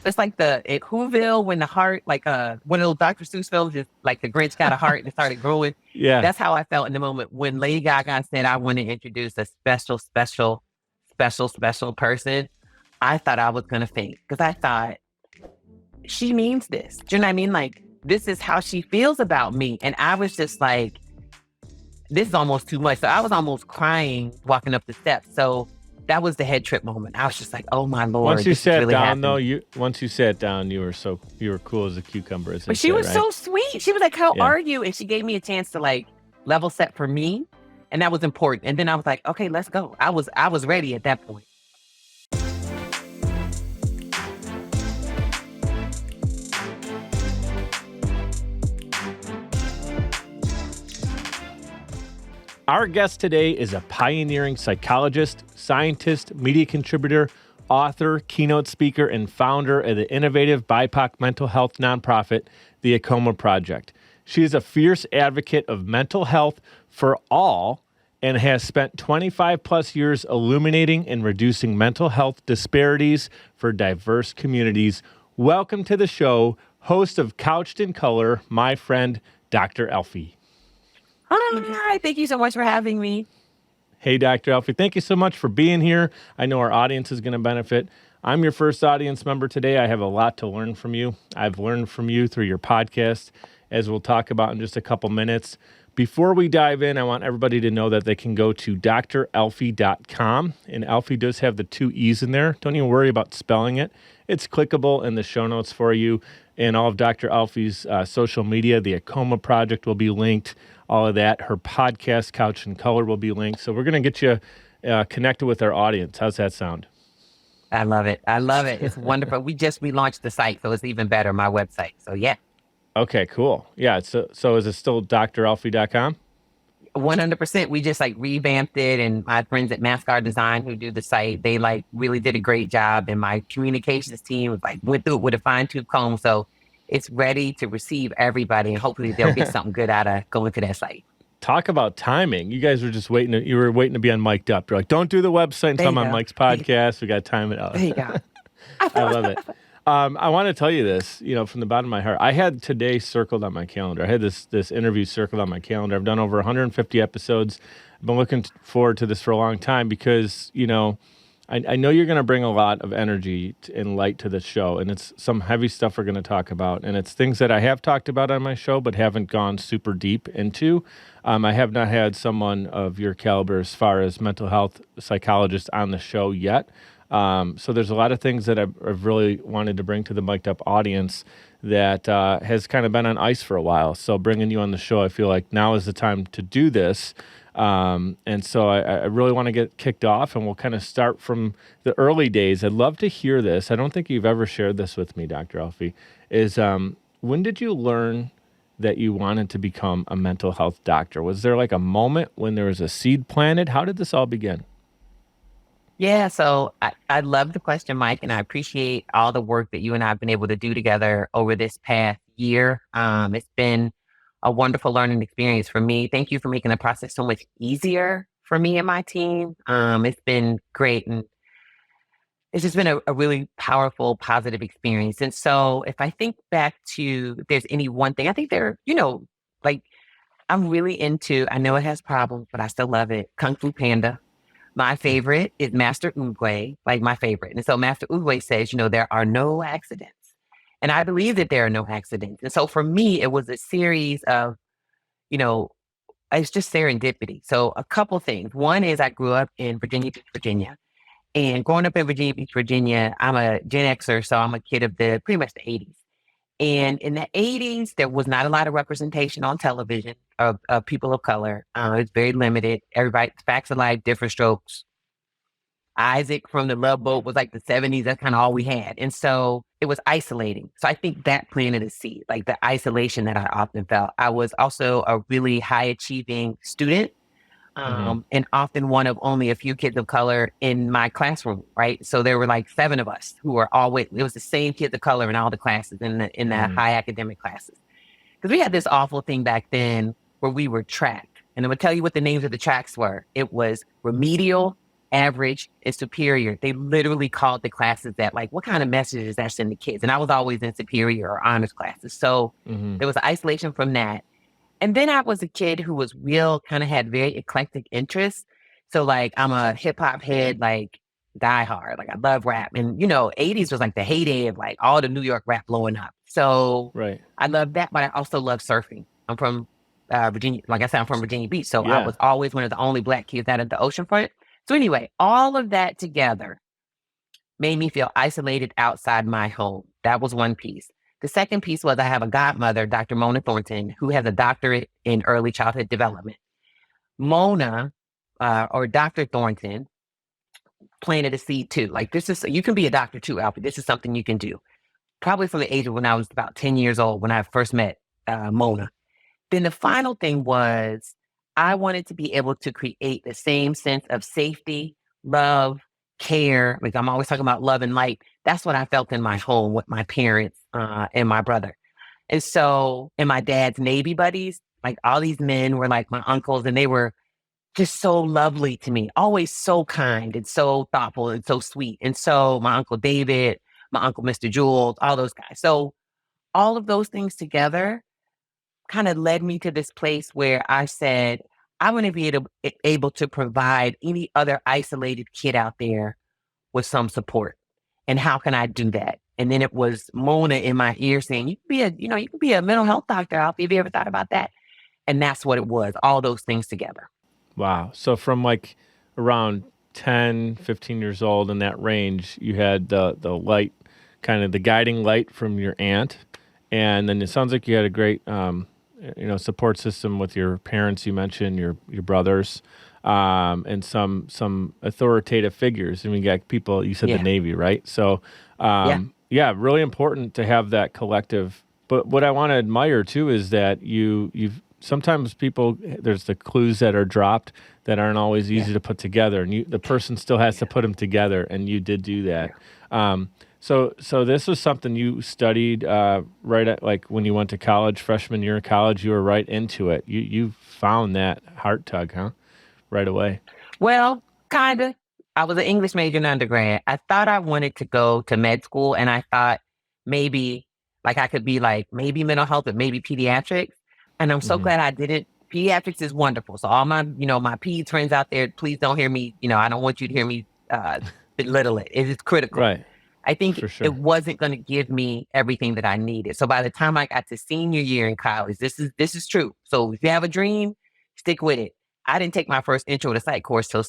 It's like at Whoville when the heart, like one of those Dr. Seuss films, just like the Grinch got a heart and it started growing. Yeah. That's how I felt in the moment when Lady Gaga said, I want to introduce a special person. I thought I was going to faint because I thought, she means this. Do you know what I mean? Like, this is how she feels about me. And I was just like, this is almost too much. So I was almost crying walking up the steps. So that was the head trip moment. I was just like, oh my Lord. Once you sat really down, happening. though, once you sat down, you were cool as a cucumber. As but she was right? so sweet. She was like, how are you? And she gave me a chance to like level set for me. And that was important. And then I was like, okay, let's go. I was ready at that point. Our guest today is a pioneering psychologist, scientist, media contributor, author, keynote speaker, and founder of the innovative BIPOC mental health nonprofit, the AAKOMA Project. She is a fierce advocate of mental health for all and has spent 25 plus years illuminating and reducing mental health disparities for diverse communities. Welcome to the show, host of Couched in Color, my friend, Dr. Alfiee. Hi, thank you so much for having me. Hey, Dr. Alfiee, thank you so much for being here. I know our audience is going to benefit. I'm your first audience member today. I have a lot to learn from you. I've learned from you through your podcast, as we'll talk about in just a couple minutes. Before we dive in, I want everybody to know that they can go to dralfie.com, and Alfie does have the 2 E's in there. Don't even worry about spelling it. It's clickable in the show notes for you, and all of Dr. Alfie's social media. The AAKOMA Project will be linked. All of that. Her podcast, Couched in Color, will be linked. So we're going to get you connected with our audience. How's that sound? I love it. It's wonderful. We just relaunched the site, so it's even better, my website. So, yeah. Okay, cool. Yeah, so is it still dralfie.com? 100%. We just like revamped it, and my friends at Mascot Design who do the site, they like really did a great job, and my communications team like went through it with a fine-tooth comb. So it's ready to receive everybody, and hopefully they'll get something good out of going to that site. Talk about timing. You guys were just waiting to be on mic'd up. You're like, don't do the website until I'm on Mike's podcast. We got to time it out. There you go. I love it. I want to tell you this, from the bottom of my heart. I had today circled on my calendar. I had this interview circled on my calendar. I've done over 150 episodes. I've been looking forward to this for a long time because, I know you're going to bring a lot of energy and light to the show, and it's some heavy stuff we're going to talk about, and it's things that I have talked about on my show but haven't gone super deep into. I have not had someone of your caliber as far as mental health psychologist on the show yet. So there's a lot of things that I've really wanted to bring to the mic'd up audience that has kind of been on ice for a while. So bringing you on the show, I feel like now is the time to do this. And so I really want to get kicked off, and we'll kind of start from the early days. I'd love to hear this. I don't think you've ever shared this with me, Dr. Alfiee, is when did you learn that you wanted to become a mental health doctor? Was there like a moment when there was a seed planted? How did this all begin? Yeah, so I love the question, Mike, and I appreciate all the work that you and I have been able to do together over this past year. It's been a wonderful learning experience for me. Thank you for making the process so much easier for me and my team. It's been great, and it's just been a really powerful, positive experience. And so if I think back to, if there's any one thing, I think like I'm really into, I know it has problems, but I still love it, Kung Fu Panda. My favorite is Master Oogway, like my favorite. And so Master Oogway says, there are no accidents. And I believe that there are no accidents. And so for me, it was a series of, it's just serendipity. So a couple things. One is I grew up in Virginia Beach, Virginia. And growing up in Virginia Beach, Virginia, I'm a Gen Xer, so I'm a kid of pretty much the 80s. And in the 80s, there was not a lot of representation on television of people of color. It's very limited. Everybody, Facts of Life, Different Strokes. Isaac from the Love Boat was like the 70s. That's kind of all we had. And so it was isolating. So I think that planted a seed, like the isolation that I often felt. I was also a really high achieving student. And often one of only a few kids of color in my classroom, right? So there were like 7 of us who were always, it was the same kids of color in all the classes, in the high academic classes. Because we had this awful thing back then where we were tracked. And I'm going to tell you what the names of the tracks were. It was remedial, average and superior. They literally called the classes that, like, what kind of messages that send the kids? And I was always in superior or honors classes. So Mm-hmm. there was isolation from that. And then I was a kid who was real, kind of had very eclectic interests. So like I'm a hip hop head, like die hard. Like I love rap. And 80s was like the heyday of like all the New York rap blowing up. So Right. I love that, but I also love surfing. I'm from Virginia. Like I said, I'm from Virginia Beach. So I Yeah. was always one of the only Black kids out at the oceanfront. So anyway, all of that together made me feel isolated outside my home. That was one piece. The second piece was I have a godmother, Dr. Mona Thornton, who has a doctorate in early childhood development. Mona, or Dr. Thornton, planted a seed too. Like you can be a doctor too, Alfie. This is something you can do. Probably from the age of when I was about 10 years old when I first met Mona. Then the final thing was I wanted to be able to create the same sense of safety, love, care. Like I'm always talking about love and light. That's what I felt in my home with my parents and my brother. And my dad's Navy buddies, like all these men were like my uncles, and they were just so lovely to me, always so kind and so thoughtful and so sweet. And so my Uncle David, my Uncle Mr. Jules, all those guys. So all of those things together kind of led me to this place where I said, I want to be able to provide any other isolated kid out there with some support. And how can I do that? And then it was Mona in my ear saying, you can be a mental health doctor. Have you ever thought about that? And that's what it was, all those things together. Wow. So from like around 10, 15 years old in that range, you had the light, kind of the guiding light from your aunt. And then it sounds like you had a great, support system with your parents. You mentioned your brothers, and some authoritative figures. And we got people, you said the Navy, right? So, really important to have that collective. But what I want to admire too is that you've sometimes people, there's the clues that are dropped that aren't always easy to put together, and the person still has to put them together, and you did do that. So this was something you studied right at, like when you went to college, freshman year of college, you were right into it. You found that heart tug, huh? Right away. Well, kind of. I was an English major in undergrad. I thought I wanted to go to med school, and I thought maybe like I could be like maybe mental health, but maybe pediatrics. And I'm so glad I didn't. Pediatrics is wonderful. So all my, my peds friends out there, please don't hear me. I don't want you to hear me belittle it. It is critical. Right. I think For sure. it wasn't going to give me everything that I needed. So by the time I got to senior year in college, this is true. So if you have a dream, stick with it. I didn't take my first intro to psych course till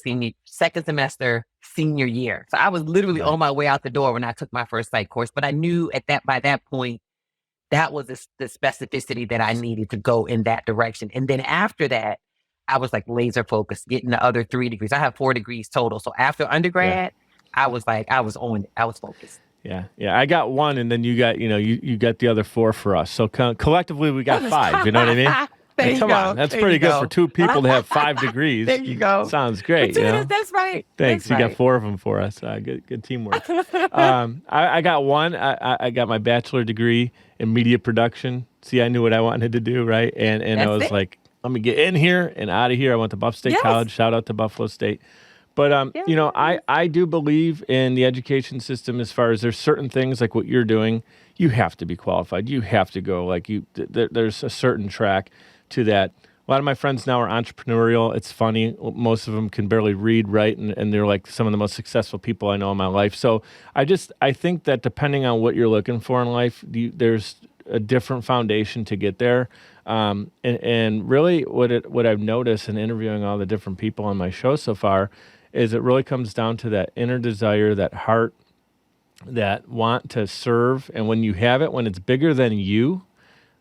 second semester, senior year. So I was literally on my way out the door when I took my first psych course. But I knew by that point, that was the specificity that I needed to go in that direction. And then after that, I was like laser focused, getting the other 3 degrees. I have 4 degrees total. So after undergrad, I was on it. I was focused. Yeah. I got 1, and then you got, you got the other 4 for us. So collectively, we got 5. You know what I mean? Come on, that's pretty good for 2 people to have 5 degrees. There you go. Sounds great. That's right. Thanks. That's you right. got 4 of them for us. Good teamwork. I got 1. I got my bachelor degree in media production. See, I knew what I wanted to do, right? And I was like, let me get in here and out of here. I went to Buff State College. Shout out to Buffalo State. But, I do believe in the education system as far as there's certain things like what you're doing. You have to be qualified. You have to go. Like there's a certain track to that. A lot of my friends now are entrepreneurial. It's funny. Most of them can barely read, write, and they're like some of the most successful people I know in my life. So I think that depending on what you're looking for in life, there's a different foundation to get there. And really what I've noticed in interviewing all the different people on my show so far is it really comes down to that inner desire, that heart, that want to serve. And when you have it, when it's bigger than you,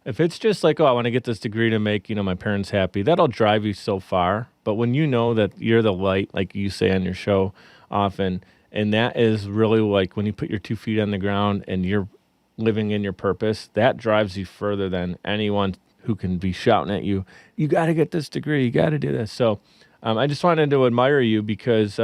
if it's just like, I want to get this degree to make, my parents happy, that'll drive you so far. But when you know that you're the light, like you say on your show often, and that is really like when you put your 2 feet on the ground and you're living in your purpose, that drives you further than anyone who can be shouting at you, you got to get this degree, you got to do this. So I just wanted to admire you because,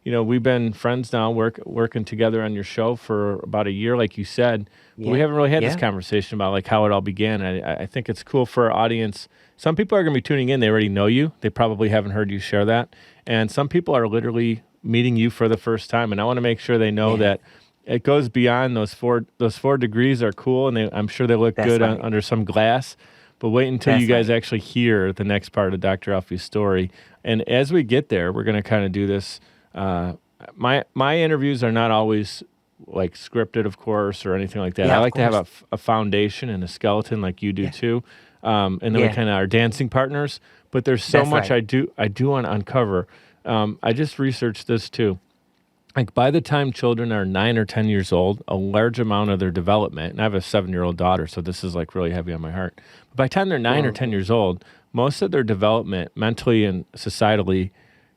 we've been friends now, working together on your show for about a year, like you said. But we haven't really had this conversation about like how it all began. I think it's cool for our audience. Some people are going to be tuning in. They already know you. They probably haven't heard you share that. And some people are literally meeting you for the first time, and I want to make sure they know Yeah, that it goes beyond those four degrees are cool, and I'm sure they look that's good right. under some glass. But wait until you That's guys right. actually hear the next part of Dr. Alfie's story. And as we get there, we're going to kind of do this. Uh, my interviews are not always like scripted, of course, or anything like that. I Yeah, of like to have course. a foundation and a skeleton, like you do Yeah, too. And then we yeah, kind of are dancing partners. But there's so that's much right. I do want to uncover. I just researched this too. Like by the time children are 9 or 10 years old, a large amount of their development, and I have a 7-year-old daughter, so this is like really heavy on my heart. But by the time they're 9 or 10 Hmm. years old, most of their development mentally and societally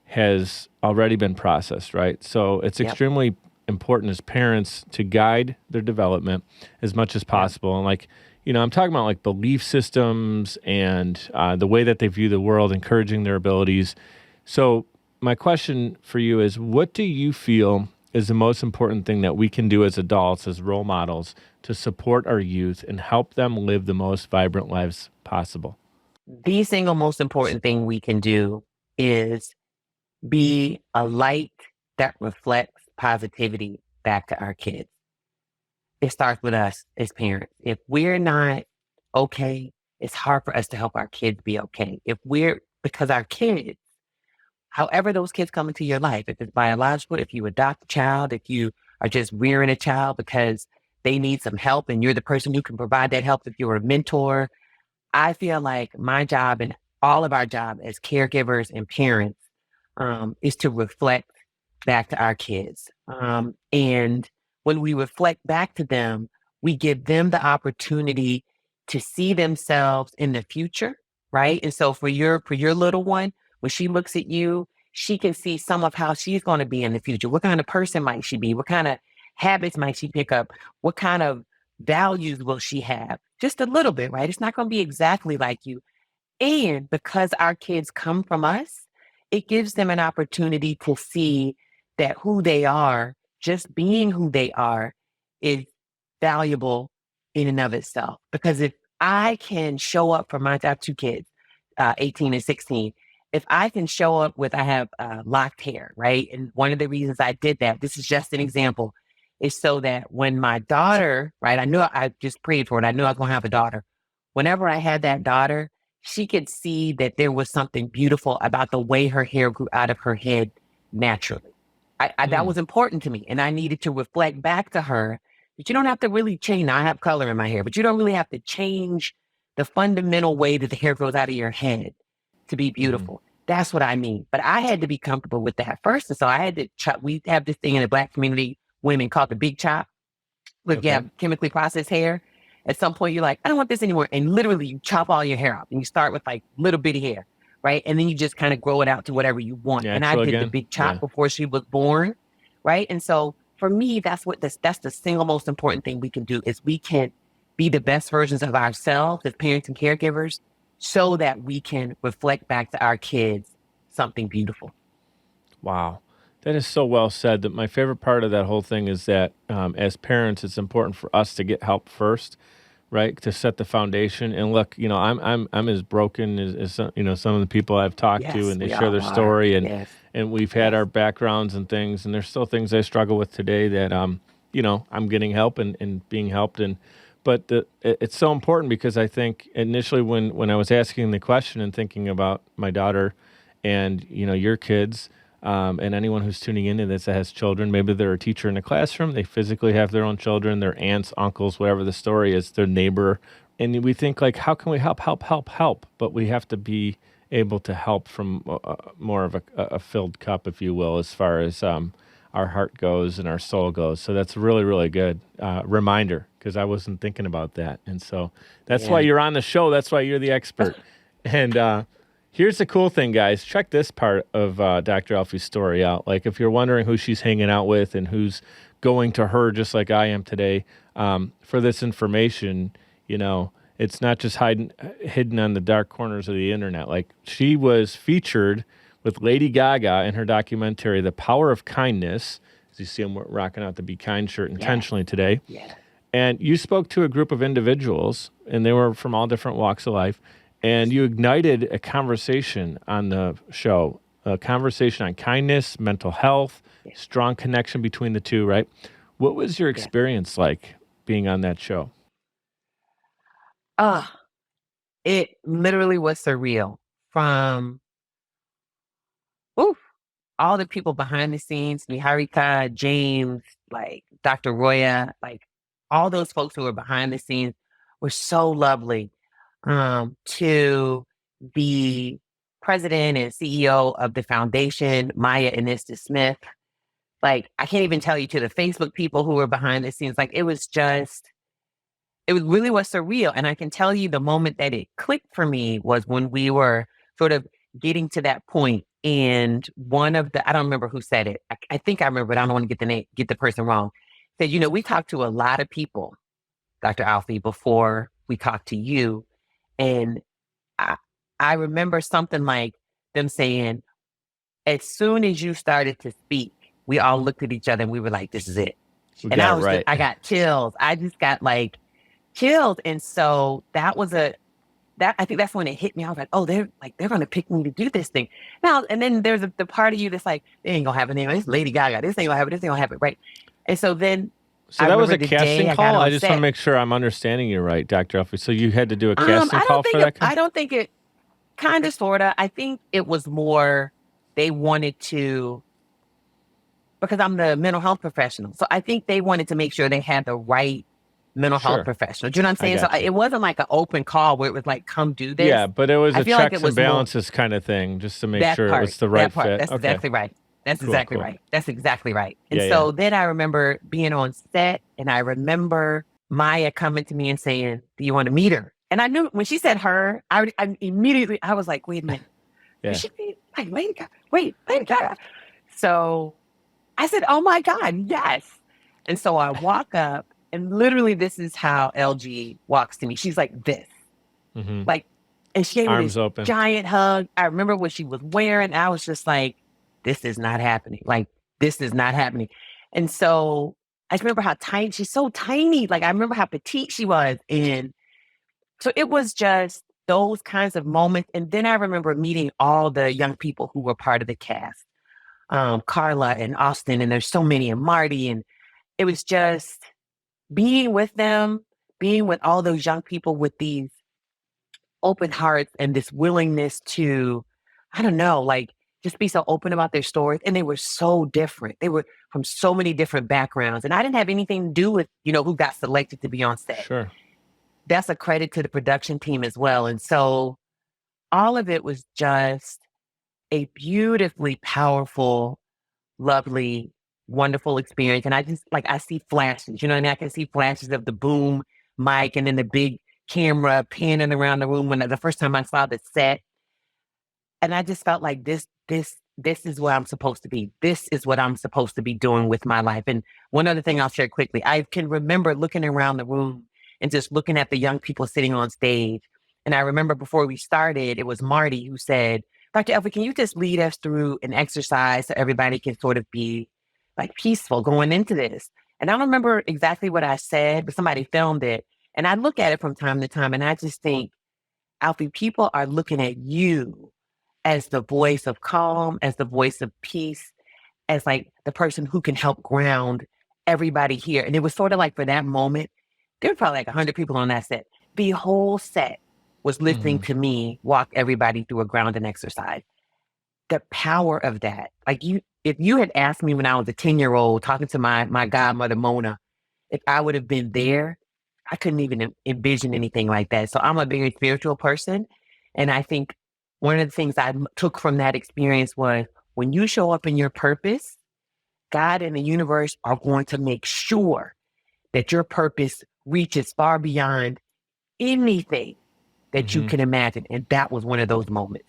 has already been processed, right? So it's Yep, extremely important as parents to guide their development as much as yep. possible. And like, I'm talking about like belief systems and the way that they view the world, encouraging their abilities. So my question for you is, what do you feel is the most important thing that we can do as adults, as role models, to support our youth and help them live the most vibrant lives possible? The single most important thing we can do is be a light that reflects positivity back to our kids. It starts with us as parents. If we're not okay, it's hard for us to help our kids be okay. Because our kids, however those kids come into your life, if it's biological, if you adopt a child, if you are just rearing a child because they need some help and you're the person who can provide that help, if you're a mentor, I feel like my job and all of our job as caregivers and parents is to reflect back to our kids. And when we reflect back to them, we give them the opportunity to see themselves in the future, right? And so for your little one, when she looks at you, she can see some of how she's going to be in the future. What kind of person might she be? What kind of habits might she pick up? What kind of values will she have? Just a little bit, right? It's not going to be exactly like you, and because our kids come from us, it gives them an opportunity to see that who they are, just being who they are, is valuable in and of itself. Because if I can show up for I have two kids, 18 and 16. If I can show up with, I have locked hair, right? And one of the reasons I did that, this is just an example, is so that when my daughter, right, I just prayed for it. I knew I was going to have a daughter. Whenever I had that daughter, she could see that there was something beautiful about the way her hair grew out of her head naturally. That Mm, was important to me. And I needed to reflect back to her that you don't have to really change. Now, I have color in my hair, but you don't really have to change the fundamental way that the hair grows out of your head to be mm-hmm. beautiful. That's what I mean. But I had to be comfortable with that first. And so I had to chop. We have this thing in the Black community, women called the big chop. If you Okay. have chemically processed hair, at some point you're like, I don't want this anymore. And literally you chop all your hair off and you start with like little bitty hair, right? And then you just kind of grow it out to whatever you want. And I Natural did the again? big chop Yeah. before she was born, right? And so for me, that's the single most important thing we can do is we can be the best versions of ourselves as parents and caregivers so that we can reflect back to our kids something beautiful. Wow. That is so well said. That my favorite part of that whole thing is that as parents, it's important for us to get help first, right? To set the foundation. And look, I'm as broken as some of the people I've talked to, Yes, and they we share all their are. story, and Yes, we've had yes, our backgrounds and things, and there's still things I struggle with today that I'm getting help and being helped. And but it's so important because I think initially when I was asking the question and thinking about my daughter and your kids, and anyone who's tuning into this that has children, maybe they're a teacher in a classroom, they physically have their own children, their aunts, uncles, whatever the story is, their neighbor. And we think like, how can we help, help, help, help? But we have to be able to help from more of a filled cup, if you will, as far as our heart goes and our soul goes. So that's really, really good reminder because I wasn't thinking about that. And so that's why yeah. you're on the show. That's why you're the expert. And here's the cool thing, guys. Check this part of Dr. Alfie's story out. Like, if you're wondering who she's hanging out with and who's going to her, just like I am today, for this information, it's not just hidden on the dark corners of the internet. Like, she was featured with Lady Gaga in her documentary, The Power of Kindness. As you see, I'm rocking out the Be Kind shirt Yes, intentionally today. yes. And you spoke to a group of individuals, and they were from all different walks of life, and you ignited a conversation on the show a conversation on kindness, mental health, Yeah. strong connection between the two, right? What was your Yeah. experience like being on that show? Uh, it literally was surreal from oof, all the people behind the scenes, Niharika, James, like Dr. Roya, like all those folks who were behind the scenes were so lovely. To the president and CEO of the foundation, Maya Anista Smith, like I can't even tell you, to the Facebook people who were behind the scenes, like it was surreal. And I can tell you the moment that it clicked for me was when we were sort of getting to that point. And one of the, I don't remember who said it. I think I remember, but I don't want to get the name, get the person wrong. Said, we talked to a lot of people, Dr. Alfiee, before we talked to you. And I, I remember something like them saying, as soon as you started to speak, we all looked at each other and we were like, this is it. We And got it right. I got chills. I just got like chills. And so I think that's when it hit me. I was like, oh, they're going to pick me to do this thing. Now, and then there's the part of you that's like, they ain't gonna have a name. It's Lady Gaga. This ain't gonna happen. This ain't gonna happen. Right. And so then So I that was a remember the day casting I got call? on I just want to set. make sure I'm understanding you right, Dr. Alfiee. So you had to do a casting I call don't think for that? I don't think it kind of sorta. I think it was more they wanted to, because I'm the mental health professional. So I think they wanted to make sure they had the right mental health Sure. professional. Do you know what I'm I saying? So got you. it wasn't like an open call where it was like, come do this. Yeah, but it was I a feel like checks it was and more balances kind of thing, just to make that sure it part. was the right That part. fit. That's Okay. exactly right. That's Cool, exactly cool. right. That's exactly right. And Yeah, so yeah. then I remember being on set, and I remember Maya coming to me and saying, "Do you want to meet her?" And I knew when she said her, I immediately I was like, "Wait a minute, Yeah. is she like Lady Gaga? Wait, Lady Gaga?" So I said, "Oh my God, yes!" And so I walk up, and literally, this is how LG walks to me. She's like this, hmm like, and she gave me Arms this open. giant hug. I remember what she was wearing. I was just like, this is not happening. Like, this is not happening. And so I just remember how tiny, she's so tiny. Like, I remember how petite she was. And so it was just those kinds of moments. And then I remember meeting all the young people who were part of the cast, Carla and Austin, and there's so many, and Marty. And it was just being with them, being with all those young people with these open hearts and this willingness to, I don't know, like just be so open about their stories. And they were so different. They were from so many different backgrounds. And I didn't have anything to do with, who got selected to be on set. Sure. That's a credit to the production team as well. And so all of it was just a beautifully powerful, lovely, wonderful experience. And I just I see flashes, and I can see flashes of the boom mic and then the big camera panning around the room when the first time I saw the set. And I just felt like this is where I'm supposed to be. This is what I'm supposed to be doing with my life. And one other thing I'll share quickly, I can remember looking around the room and just looking at the young people sitting on stage. And I remember before we started, it was Marty who said, Dr. Alfiee, can you just lead us through an exercise so everybody can sort of be like peaceful going into this? And I don't remember exactly what I said, but somebody filmed it. And I look at it from time to time and I just think, Alfiee, people are looking at you as the voice of calm, as the voice of peace, as like the person who can help ground everybody here. And it was sort of like for that moment, there were probably like 100 people on that set. The whole set was listening to me walk everybody through a grounding exercise. The power of that, if you had asked me when I was a 10-year-old talking to my godmother, Mona, if I would have been there, I couldn't even envision anything like that. So I'm a very spiritual person. And I think one of the things I took from that experience was when you show up in your purpose, God and the universe are going to make sure that your purpose reaches far beyond anything that you can imagine. And that was one of those moments.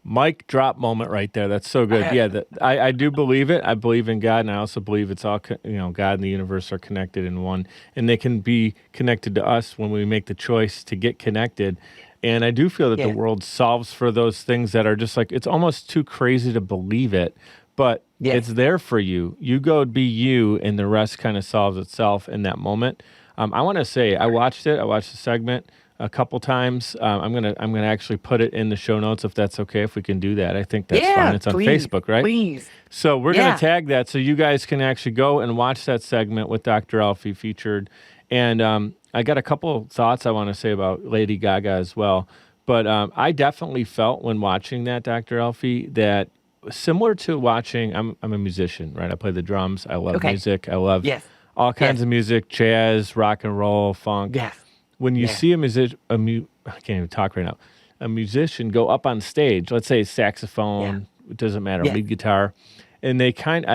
Mic drop moment right there. That's so good. Yeah, I do believe it. I believe in God, and I also believe it's all, God and the universe are connected in one, and they can be connected to us when we make the choice to get connected. And I do feel that the world solves for those things that are just like, it's almost too crazy to believe it, but it's there for you. You go be you, and the rest kind of solves itself in that moment. I want to say, I watched the segment. a couple times. I'm gonna actually put it in the show notes if that's okay. If we can do that, I think that's fine. Yeah, It's on please, Facebook, right? please. So we're gonna Yeah. tag that so you guys can actually go and watch that segment with Dr. Alfiee featured. And I got a couple thoughts I want to say about Lady Gaga as well. But I definitely felt when watching that, Dr. Alfiee, that similar to watching. I'm a musician, right? I play the drums. I love Okay. music. I love Yes. all kinds Yes. of music, jazz, rock and roll, funk. Yes. When you Yeah. see I can't even talk right now, a musician go up on stage, let's say Yeah. saxophone, it doesn't matter, Yes. lead guitar, and I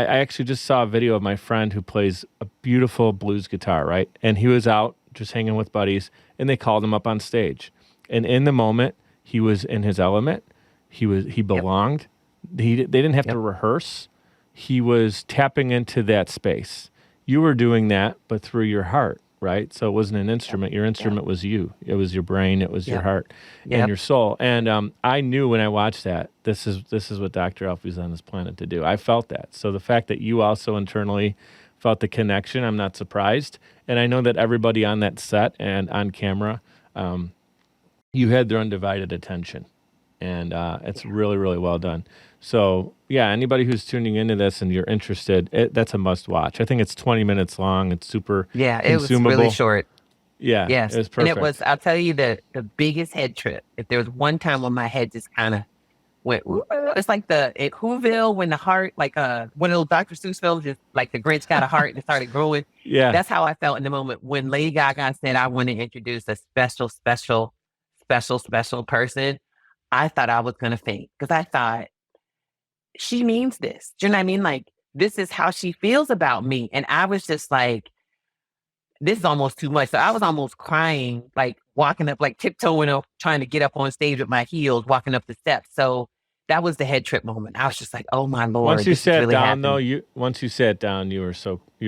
actually just saw a video of my friend who plays a beautiful blues guitar, right? And he was out just hanging with buddies, and they called him up on stage. And in the moment, he was in his element. He Yep. belonged. They didn't have to Yep. rehearse. He was tapping into that space. You were doing that, but through your heart, right? So it wasn't an instrument. Your Yep. instrument was you. It was your brain. It was your Yep. heart and Yep. your soul. And I knew when I watched that, this is what Dr. Alfie's on this planet to do. I felt that. So the fact that you also internally felt the connection, I'm not surprised. And I know that everybody on that set and on camera, you had their undivided attention. And it's really, really well done. So, yeah, anybody who's tuning into this and you're interested, that's a must watch. I think it's 20 minutes long. It's super Yeah. It was consumable. really short. Yeah, Yes. it was And perfect. it was, I'll tell you, the biggest head trip. If there was one time when my head just kind of went, "Ooh," it's like at Whoville when the heart, like one of those Dr. Seuss films, just like the Grinch got a heart and it started growing. Yeah. That's how I felt in the moment when Lady Gaga said, I want to introduce a special person. I thought I was going to faint because I thought she means this. Do you know what I mean? Like, this is how she feels about me. And I was just like, this is almost too much. So I was almost crying, like walking up, like tiptoeing up, trying to get up on stage with my heels, walking up the steps. So that was the head trip moment. I was just like, oh my Lord. Once you this is sat really down, happening. though, you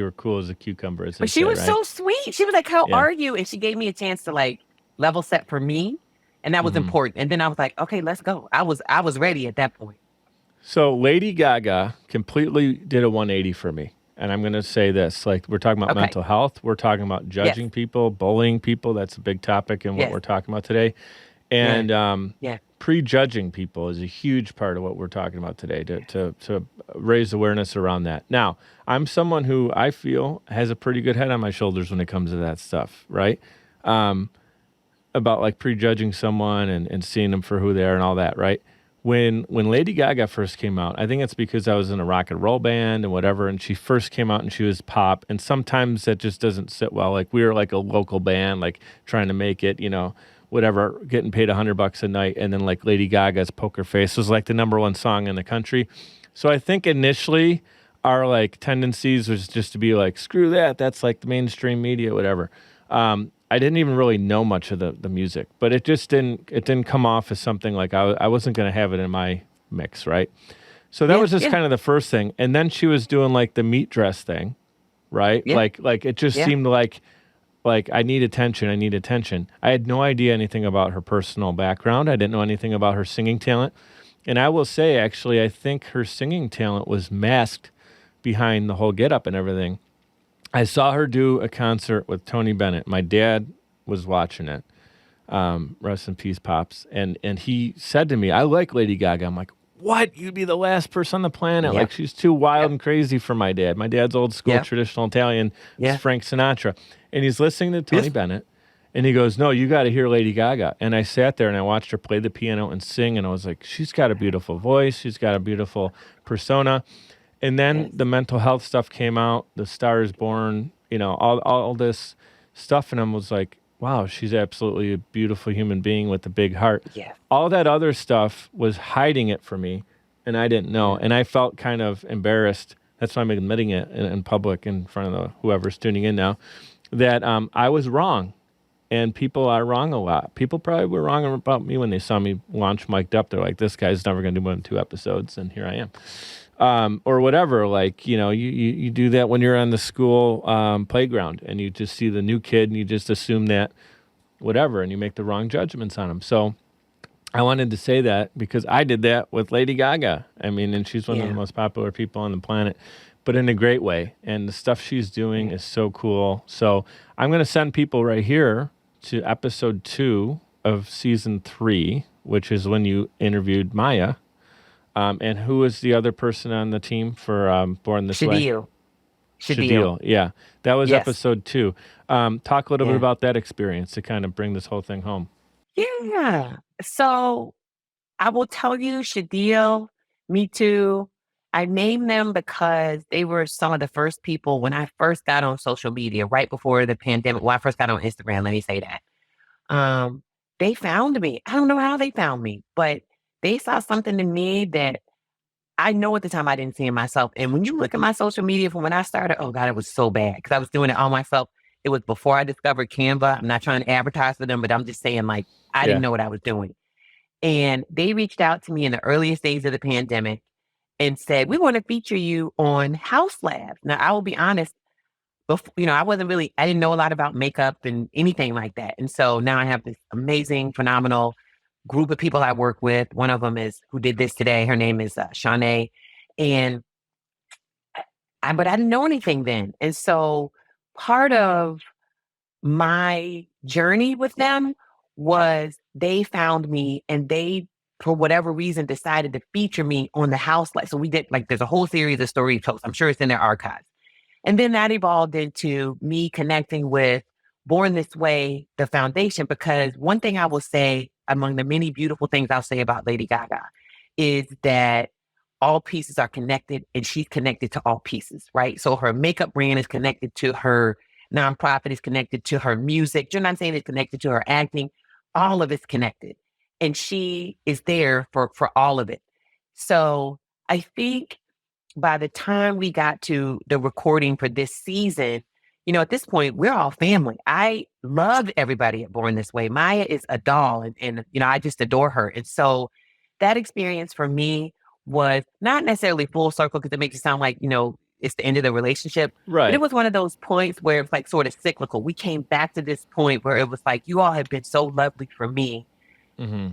were cool as a cucumber, as they But she say, was right? so sweet. She was like, how Yeah. are you? And she gave me a chance to like level set for me. And that was Mhm. important. And then I was like, okay, let's go. I was ready at that point. So Lady Gaga completely did a 180 for me. And I'm going to say this, like we're talking about Okay. mental health. We're talking about judging people, bullying people. That's a big topic in what Yes. we're talking about today. And Yeah. prejudging people is a huge part of what we're talking about today to raise awareness around that. Now, I'm someone who I feel has a pretty good head on my shoulders when it comes to that stuff, right? About like prejudging someone and seeing them for who they are and all that, right? When Lady Gaga first came out, I think it's because I was in a rock and roll band and whatever, and she first came out and she was pop, and sometimes that just doesn't sit well. Like we were like a local band, like trying to make it, whatever, getting paid $100 a night, and then like Lady Gaga's Poker Face was like the #1 song in the country. So I think initially our like tendencies was just to be like, screw that, that's like the mainstream media, whatever. I didn't even really know much of the music, but it didn't come off as something like I wasn't going to have it in my mix, right? So that was just kind of the first thing. And then she was doing like the meat dress thing, right? Yeah. Like it just seemed like I need attention. I had no idea anything about her personal background. I didn't know anything about her singing talent. And I will say, actually, I think her singing talent was masked behind the whole getup and everything. I saw her do a concert with Tony Bennett. My dad was watching it. Rest in peace, Pops. And he said to me, I like Lady Gaga. I'm like, what? You'd be the last person on the planet. Yep. Like, she's too wild and crazy for my dad. My dad's old school Yep. traditional Italian. Yeah. It's Frank Sinatra. And he's listening to Tony Yes. Bennett. And he goes, no, you got to hear Lady Gaga. And I sat there and I watched her play the piano and sing. And I was like, she's got a beautiful voice. She's got a beautiful persona. And then the mental health stuff came out, The Star is Born, all this stuff. And I was like, wow, she's absolutely a beautiful human being with a big heart. Yeah. All that other stuff was hiding it from me, and I didn't know. And I felt kind of embarrassed. That's why I'm admitting it in public in front of whoever's tuning in now, that I was wrong. And people are wrong a lot. People probably were wrong about me when they saw me launch mic'd up. They're like, this guy's never going to do more than 2 episodes, and here I am. Or whatever, like, you do that when you're on the school playground and you just see the new kid and you just assume that whatever, and you make the wrong judgments on them. So I wanted to say that because I did that with Lady Gaga. I mean, and she's one of the most popular people on the planet, but in a great way. And the stuff she's doing is so cool. So I'm going to send people right here to episode 2 of season 3, which is when you interviewed Maya. And who was the other person on the team for Born This Way? Shadil. Yeah, that was Yes. episode 2. Talk a little bit Yeah. about that experience to kind of bring this whole thing home. Yeah. So I will tell you, Shadil, Me Too. I named them because they were some of the first people when I first got on social media, right before the pandemic. Well, I first got on Instagram, let me say that. Um, they found me. I don't know how they found me, but they saw something in me that I know at the time I didn't see in myself. And when you look at my social media from when I started, oh God, it was so bad because I was doing it all myself. It was before I discovered Canva. I'm not trying to advertise for them, but I'm just saying, like, I didn't Yeah. know what I was doing. And they reached out to me in the earliest days of the pandemic and said, we want to feature you on House Labs. Now, I will be honest, before, I didn't know a lot about makeup and anything like that. And so now I have this amazing, phenomenal group of people I work with. One of them is who did this today. Her name is Shanae. And but I didn't know anything then. And so part of my journey with them was they found me and they, for whatever reason, decided to feature me on the house. So we did, like, there's a whole series of story posts. I'm sure it's in their archives. And then that evolved into me connecting with Born This Way, the foundation, because one thing I will say, among the many beautiful things I'll say about Lady Gaga, is that all pieces are connected and she's connected to all pieces, right? So her makeup brand is connected to her nonprofit, is connected to her music. You know what I'm saying? It's connected to her acting. All of it's connected. And she is there for all of it. So I think by the time we got to the recording for this season, at this point, we're all family. I loved everybody at Born This Way. Maya is a doll, and I just adore her. And so that experience for me was not necessarily full circle because it makes it sound like, it's the end of the relationship. But it Right. was one of those points where it's like sort of cyclical. We came back to this point where it was like, you all have been so lovely for me. Mm-hmm.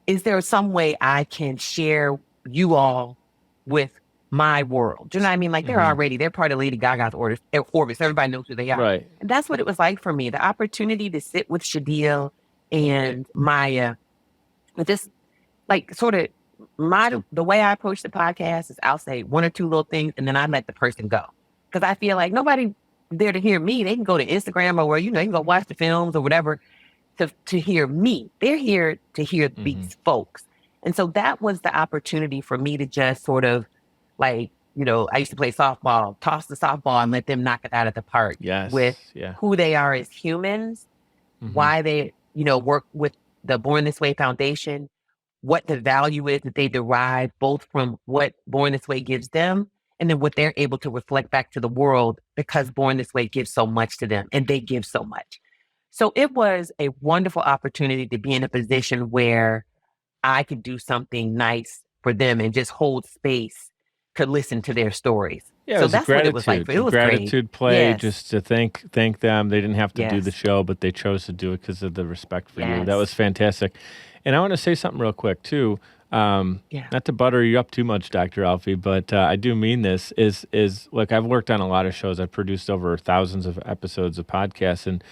Is there some way I can share you all with my world? Do you know what I mean? Like, they're part of Lady Gaga's orbit. So everybody knows who they are. Right. And that's what it was like for me. The opportunity to sit with Shadil and Maya, but just like sort of the way I approach the podcast is I'll say one or two little things and then I let the person go. Because I feel like nobody there to hear me. They can go to Instagram or where, they can go watch the films or whatever to hear me. They're here to hear these folks. And so that was the opportunity for me to just sort of, like, I used to play softball, toss the softball and let them knock it out of the park with who they are as humans, why they, work with the Born This Way Foundation, what the value is that they derive both from what Born This Way gives them and then what they're able to reflect back to the world because Born This Way gives so much to them and they give so much. So it was a wonderful opportunity to be in a position where I could do something nice for them and just hold space to listen to their stories. Yeah, so that's what it was like. It was gratitude great. play, Yes. just to thank them. They didn't have to do the Yes. show, but they chose to do it because of the respect for you. That Yes. was fantastic. And I want to say something real quick too. Not to butter you up too much, Dr. Alfiee, but I do mean this. Is look, I've worked on a lot of shows. I've produced over thousands of episodes of podcasts, and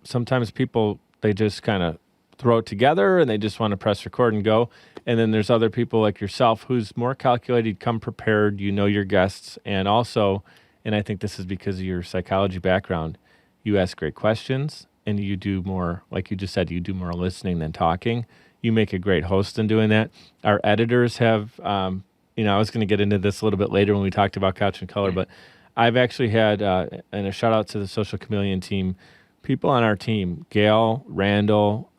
sometimes people, they just kind of throw it together and they just want to press record and go. And then there's other people like yourself who's more calculated, come prepared, your guests. And also, and I think this is because of your psychology background, you ask great questions and you do more, like you just said, you do more listening than talking. You make a great host in doing that. Our editors have, I was going to get into this a little bit later when we talked about Couch and Color, but I've actually had, and a shout out to the Social Chameleon team, people on our team, Gail, Randall,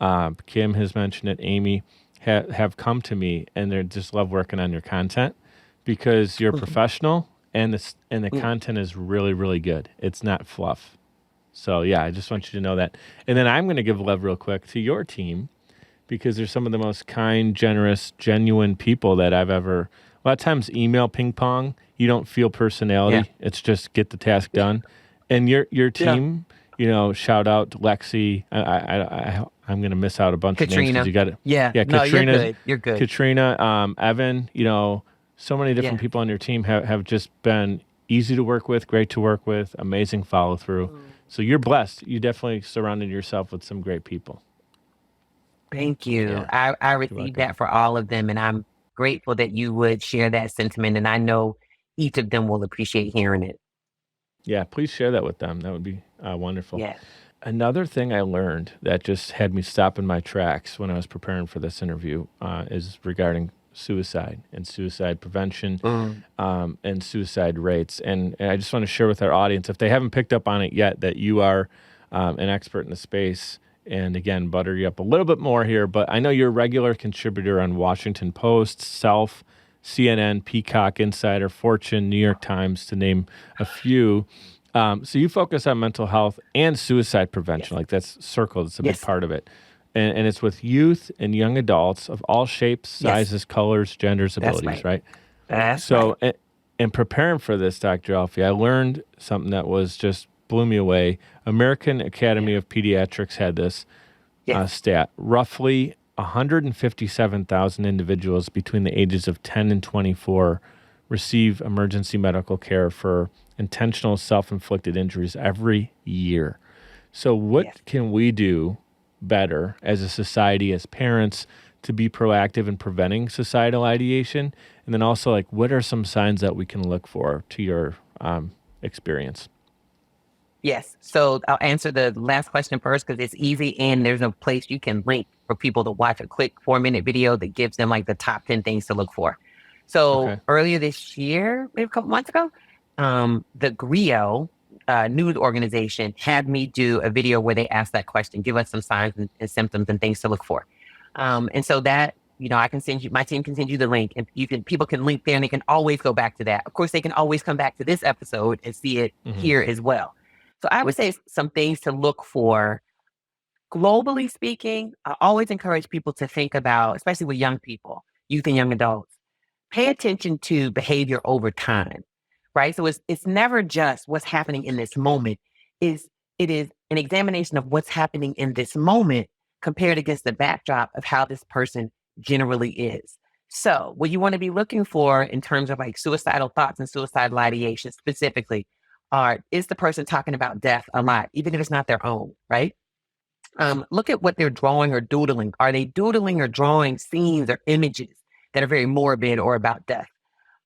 Kim has mentioned it, Amy, have come to me and they just love working on your content because you're a professional and the content is really, really good. It's not fluff. So yeah, I just want you to know that. And then I'm going to give love real quick to your team because they're some of the most kind, generous, genuine people that I've ever. A lot of times, email ping pong, you don't feel personality. Yeah. It's just get the task done. And your team, shout out to Lexi. I'm going to miss out a bunch of names because you got it. Yeah. No, Katrina, you're good. Katrina, Evan. So many different people on your team have just been easy to work with, great to work with, amazing follow through. So you're blessed. You definitely surrounded yourself with some great people. Thank you. Yeah, I you're received welcome. that for all of them, and I'm grateful that you would share that sentiment. And I know each of them will appreciate hearing it. Yeah, please share that with them. That would be wonderful. Yes. Another thing I learned that just had me stop in my tracks when I was preparing for this interview is regarding suicide and suicide prevention Mm. and suicide rates. And I just want to share with our audience, if they haven't picked up on it yet, that you are an expert in the space. And again, butter you up a little bit more here, but I know you're a regular contributor on Washington Post, Self, CNN, Peacock, Insider, Fortune, New York Times, to name a few. So you focus on mental health and suicide prevention. Yes. Like that's circled. It's a big Yes. part of it. And it's with youth and young adults of all shapes, Yes. sizes, colors, genders, That's abilities, right. right? That's So right. in preparing for this, Dr. Alfiee, I learned something that was just blew me away. American Academy Yeah. of Pediatrics had this Yes. stat. Roughly 157,000 individuals between the ages of 10 and 24 receive emergency medical care for intentional self-inflicted injuries every year. So what Yes. can we do better as a society, as parents, to be proactive in preventing suicidal ideation? And then also, like, what are some signs that we can look for to your experience? Yes. So I'll answer the last question first because it's easy and there's a place you can link for people to watch a quick 4-minute video that gives them like the top 10 things to look for. So Okay. earlier this year, maybe a couple months ago, the GRIO news organization had me do a video where they asked that question, give us some signs and symptoms and things to look for. And so that, I can send you, my team can send you the link and people can link there and they can always go back to that. Of course, they can always come back to this episode and see it here as well. So I would say some things to look for. Globally speaking, I always encourage people to think about, especially with young people, youth and young adults, pay attention to behavior over time, right? So it's never just what's happening in this moment. It is an examination of what's happening in this moment compared against the backdrop of how this person generally is. So what you want to be looking for in terms of like suicidal thoughts and suicidal ideation specifically is the person talking about death a lot, even if it's not their own, right? Look at what they're drawing or doodling. Are they doodling or drawing scenes or images that are very morbid or about death?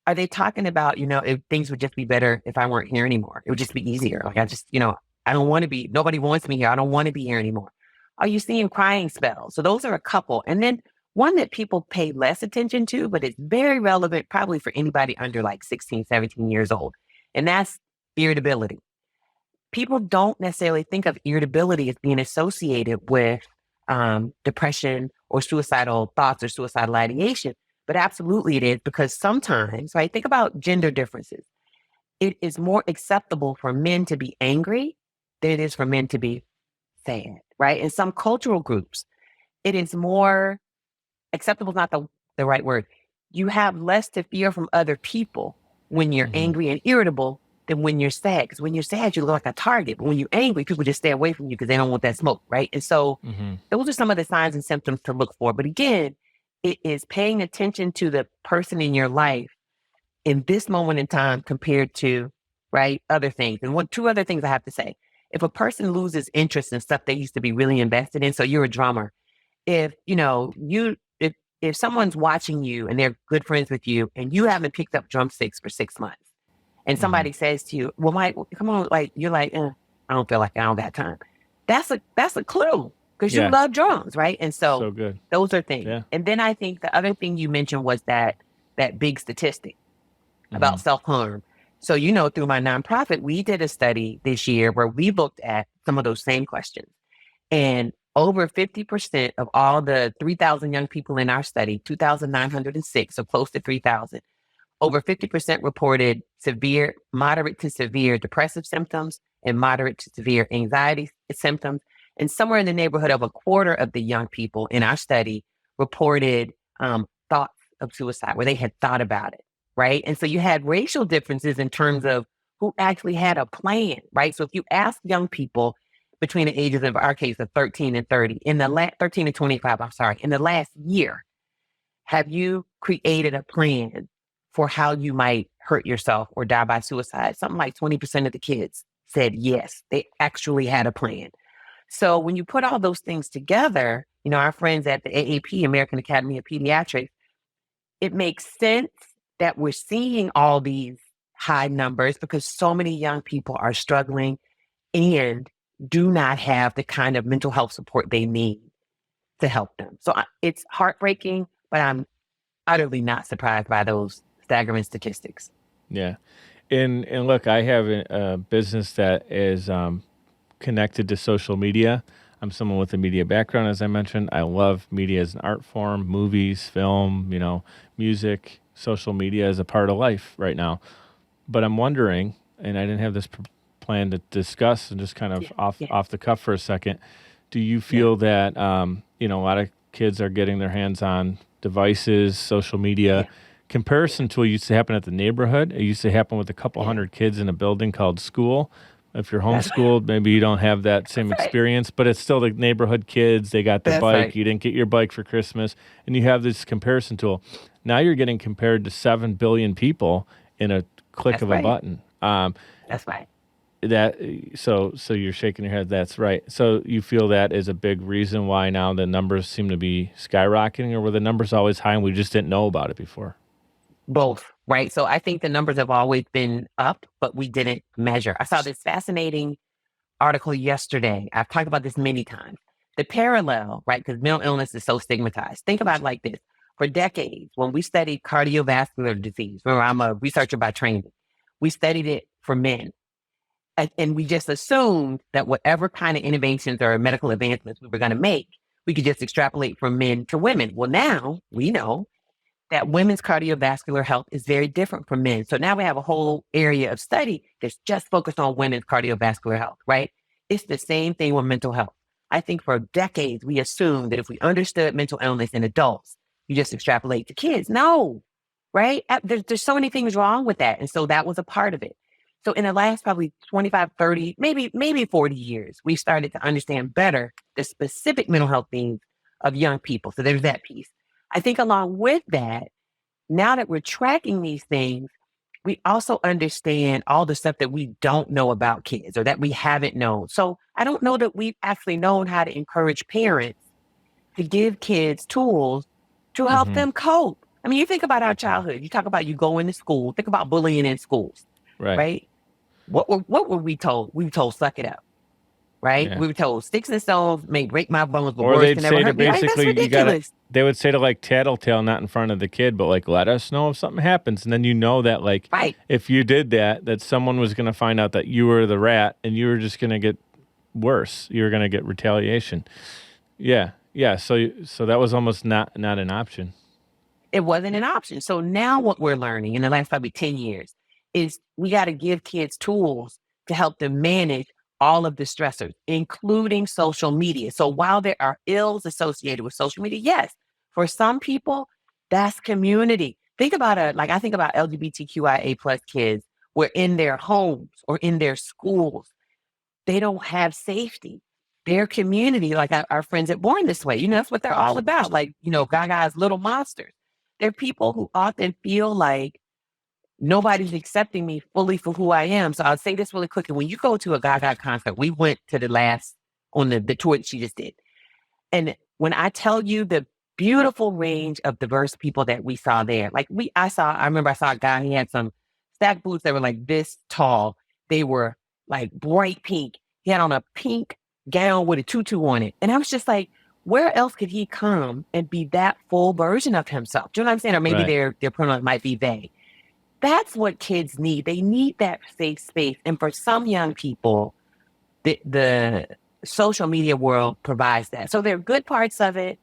Are they talking about, if things would just be better if I weren't here anymore? It would just be easier. Like I just, I don't want to be, nobody wants me here. I don't want to be here anymore. Are you seeing crying spells? So those are a couple. And then one that people pay less attention to, but it's very relevant probably for anybody under like 16, 17 years old. And that's irritability. People don't necessarily think of irritability as being associated with depression or suicidal thoughts or suicidal ideation, but absolutely it is because sometimes, right? Think about gender differences. It is more acceptable for men to be angry than it is for men to be sad, right? In some cultural groups, it is more acceptable, is not the right word. You have less to fear from other people when you're angry and irritable than when you're sad. Because when you're sad, you look like a target. But when you're angry, people just stay away from you because they don't want that smoke, right? And so those are some of the signs and symptoms to look for. But again, it is paying attention to the person in your life in this moment in time compared to, right, other things. And two other things I have to say. If a person loses interest in stuff they used to be really invested in, so you're a drummer, if if someone's watching you and they're good friends with you and you haven't picked up drumsticks for 6 months and somebody says to you, well, Mike, come on, like, you're like, I don't feel like I don't got time. That's a clue because you love drums, right? And so good. those are things. Yeah. And then I think the other thing you mentioned was that big statistic about self-harm. So, through my nonprofit, we did a study this year where we looked at some of those same questions. And over 50% of all the 3,000 young people in our study, 2,906, so close to 3,000, over 50% reported moderate to severe depressive symptoms and moderate to severe anxiety symptoms. And somewhere in the neighborhood of a quarter of the young people in our study reported thoughts of suicide, where they had thought about it, right? And so you had racial differences in terms of who actually had a plan, right? So if you ask young people between the ages of, our case, of 13 and 30, 13 and 25, I'm sorry, in the last year, have you created a plan for how you might hurt yourself or die by suicide? Something like 20% of the kids said yes. They actually had a plan. So when you put all those things together, our friends at the AAP, American Academy of Pediatrics, it makes sense that we're seeing all these high numbers because so many young people are struggling and do not have the kind of mental health support they need to help them. So it's heartbreaking, but I'm utterly not surprised by those staggering statistics. Yeah. And look, I have a business that is connected to social media. I'm someone with a media background, as I mentioned. I love media as an art form, movies, film, music, social media is a part of life right now. But I'm wondering, and I didn't have this plan to discuss, and just kind of off the cuff for a second. Do you feel that a lot of kids are getting their hands on devices, social media? Comparison to what used to happen at the neighborhood. It used to happen with a couple hundred kids in a building called school. If you're homeschooled, maybe you don't have that same experience, but it's still the neighborhood kids. They got the bike. Right. You didn't get your bike for Christmas, and you have this comparison tool. Now you're getting compared to 7 billion people in a click of a button. That's right. So you're shaking your head. That's right. So you feel that is a big reason why now the numbers seem to be skyrocketing, or were the numbers always high and we just didn't know about it before? Both, right? So I think the numbers have always been up, but we didn't measure. I saw this fascinating article yesterday. I've talked about this many times. The parallel, right? Because mental illness is so stigmatized. Think about it like this. For decades, when we studied cardiovascular disease, remember, I'm a researcher by training, we studied it for men. And we just assumed that whatever kind of innovations or medical advancements we were going to make, we could just extrapolate from men to women. Well, now we know that women's cardiovascular health is very different from men. So now we have a whole area of study that's just focused on women's cardiovascular health, right? It's the same thing with mental health. I think for decades, we assumed that if we understood mental illness in adults, you just extrapolate to kids. No, right? There's so many things wrong with that. And so that was a part of it. So in the last probably 25, 30, maybe 40 years, we started to understand better the specific mental health needs of young people. So there's that piece. I think along with that, now that we're tracking these things, we also understand all the stuff that we don't know about kids or that we haven't known. So I don't know that we've actually known how to encourage parents to give kids tools to help them cope. I mean, you think about our childhood. You talk about you go into school. Think about bullying in schools, right? What were we told? We were told, suck it up. Right? Yeah. We were told sticks and stones may break my bones, but words can never hurt me. Right? That's ridiculous. They would say to like tattletale, not in front of the kid, but like, let us know if something happens. And then that like, if you did that someone was going to find out that you were the rat and you were just going to get worse. You were going to get retaliation. Yeah. Yeah. So that was almost not an option. It wasn't an option. So now what we're learning in the last probably 10 years is we got to give kids tools to help them manage all of the stressors, including social media. So while there are ills associated with social media, yes, for some people, that's community. Think about I think about LGBTQIA plus kids where in their homes or in their schools, they don't have safety. Their community, like our friends at Born This Way, that's what they're all about. Like, Gaga's Little Monsters. They're people who often feel like nobody's accepting me fully for who I am. So I'll say this really quickly. When you go to a Gaga concert, we went to the last on the tour that she just did. And when I tell you the beautiful range of diverse people that we saw there, I remember I saw a guy, he had some stack boots that were like this tall. They were like bright pink. He had on a pink gown with a tutu on it. And I was just like, where else could he come and be that full version of himself? Do you know what I'm saying? Or maybe their pronouns might be they. That's what kids need. They need that safe space. And for some young people, the social media world provides that. So there are good parts of it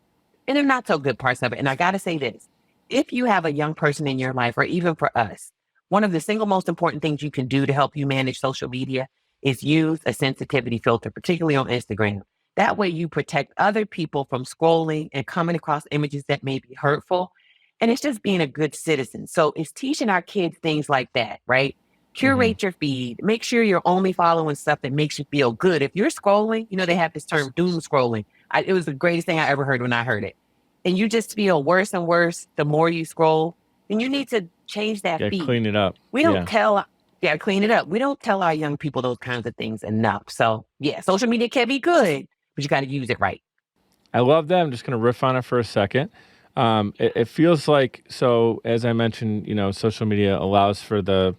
and there are not so good parts of it. And I got to say this, if you have a young person in your life, or even for us, one of the single most important things you can do to help you manage social media is use a sensitivity filter, particularly on Instagram. That way you protect other people from scrolling and coming across images that may be hurtful. And it's just being a good citizen. So it's teaching our kids things like that, right? Curate your feed. Make sure you're only following stuff that makes you feel good. If you're scrolling, they have this term doom scrolling. It was the greatest thing I ever heard when I heard it. And you just feel worse and worse the more you scroll. Then you need to change that feed. Clean it up. We don't tell Yeah, clean it up. We don't tell our young people those kinds of things enough. So yeah, social media can be good, but you got to use it right. I love that. I'm just going to riff on it for a second. It feels like, so as I mentioned, social media allows for the,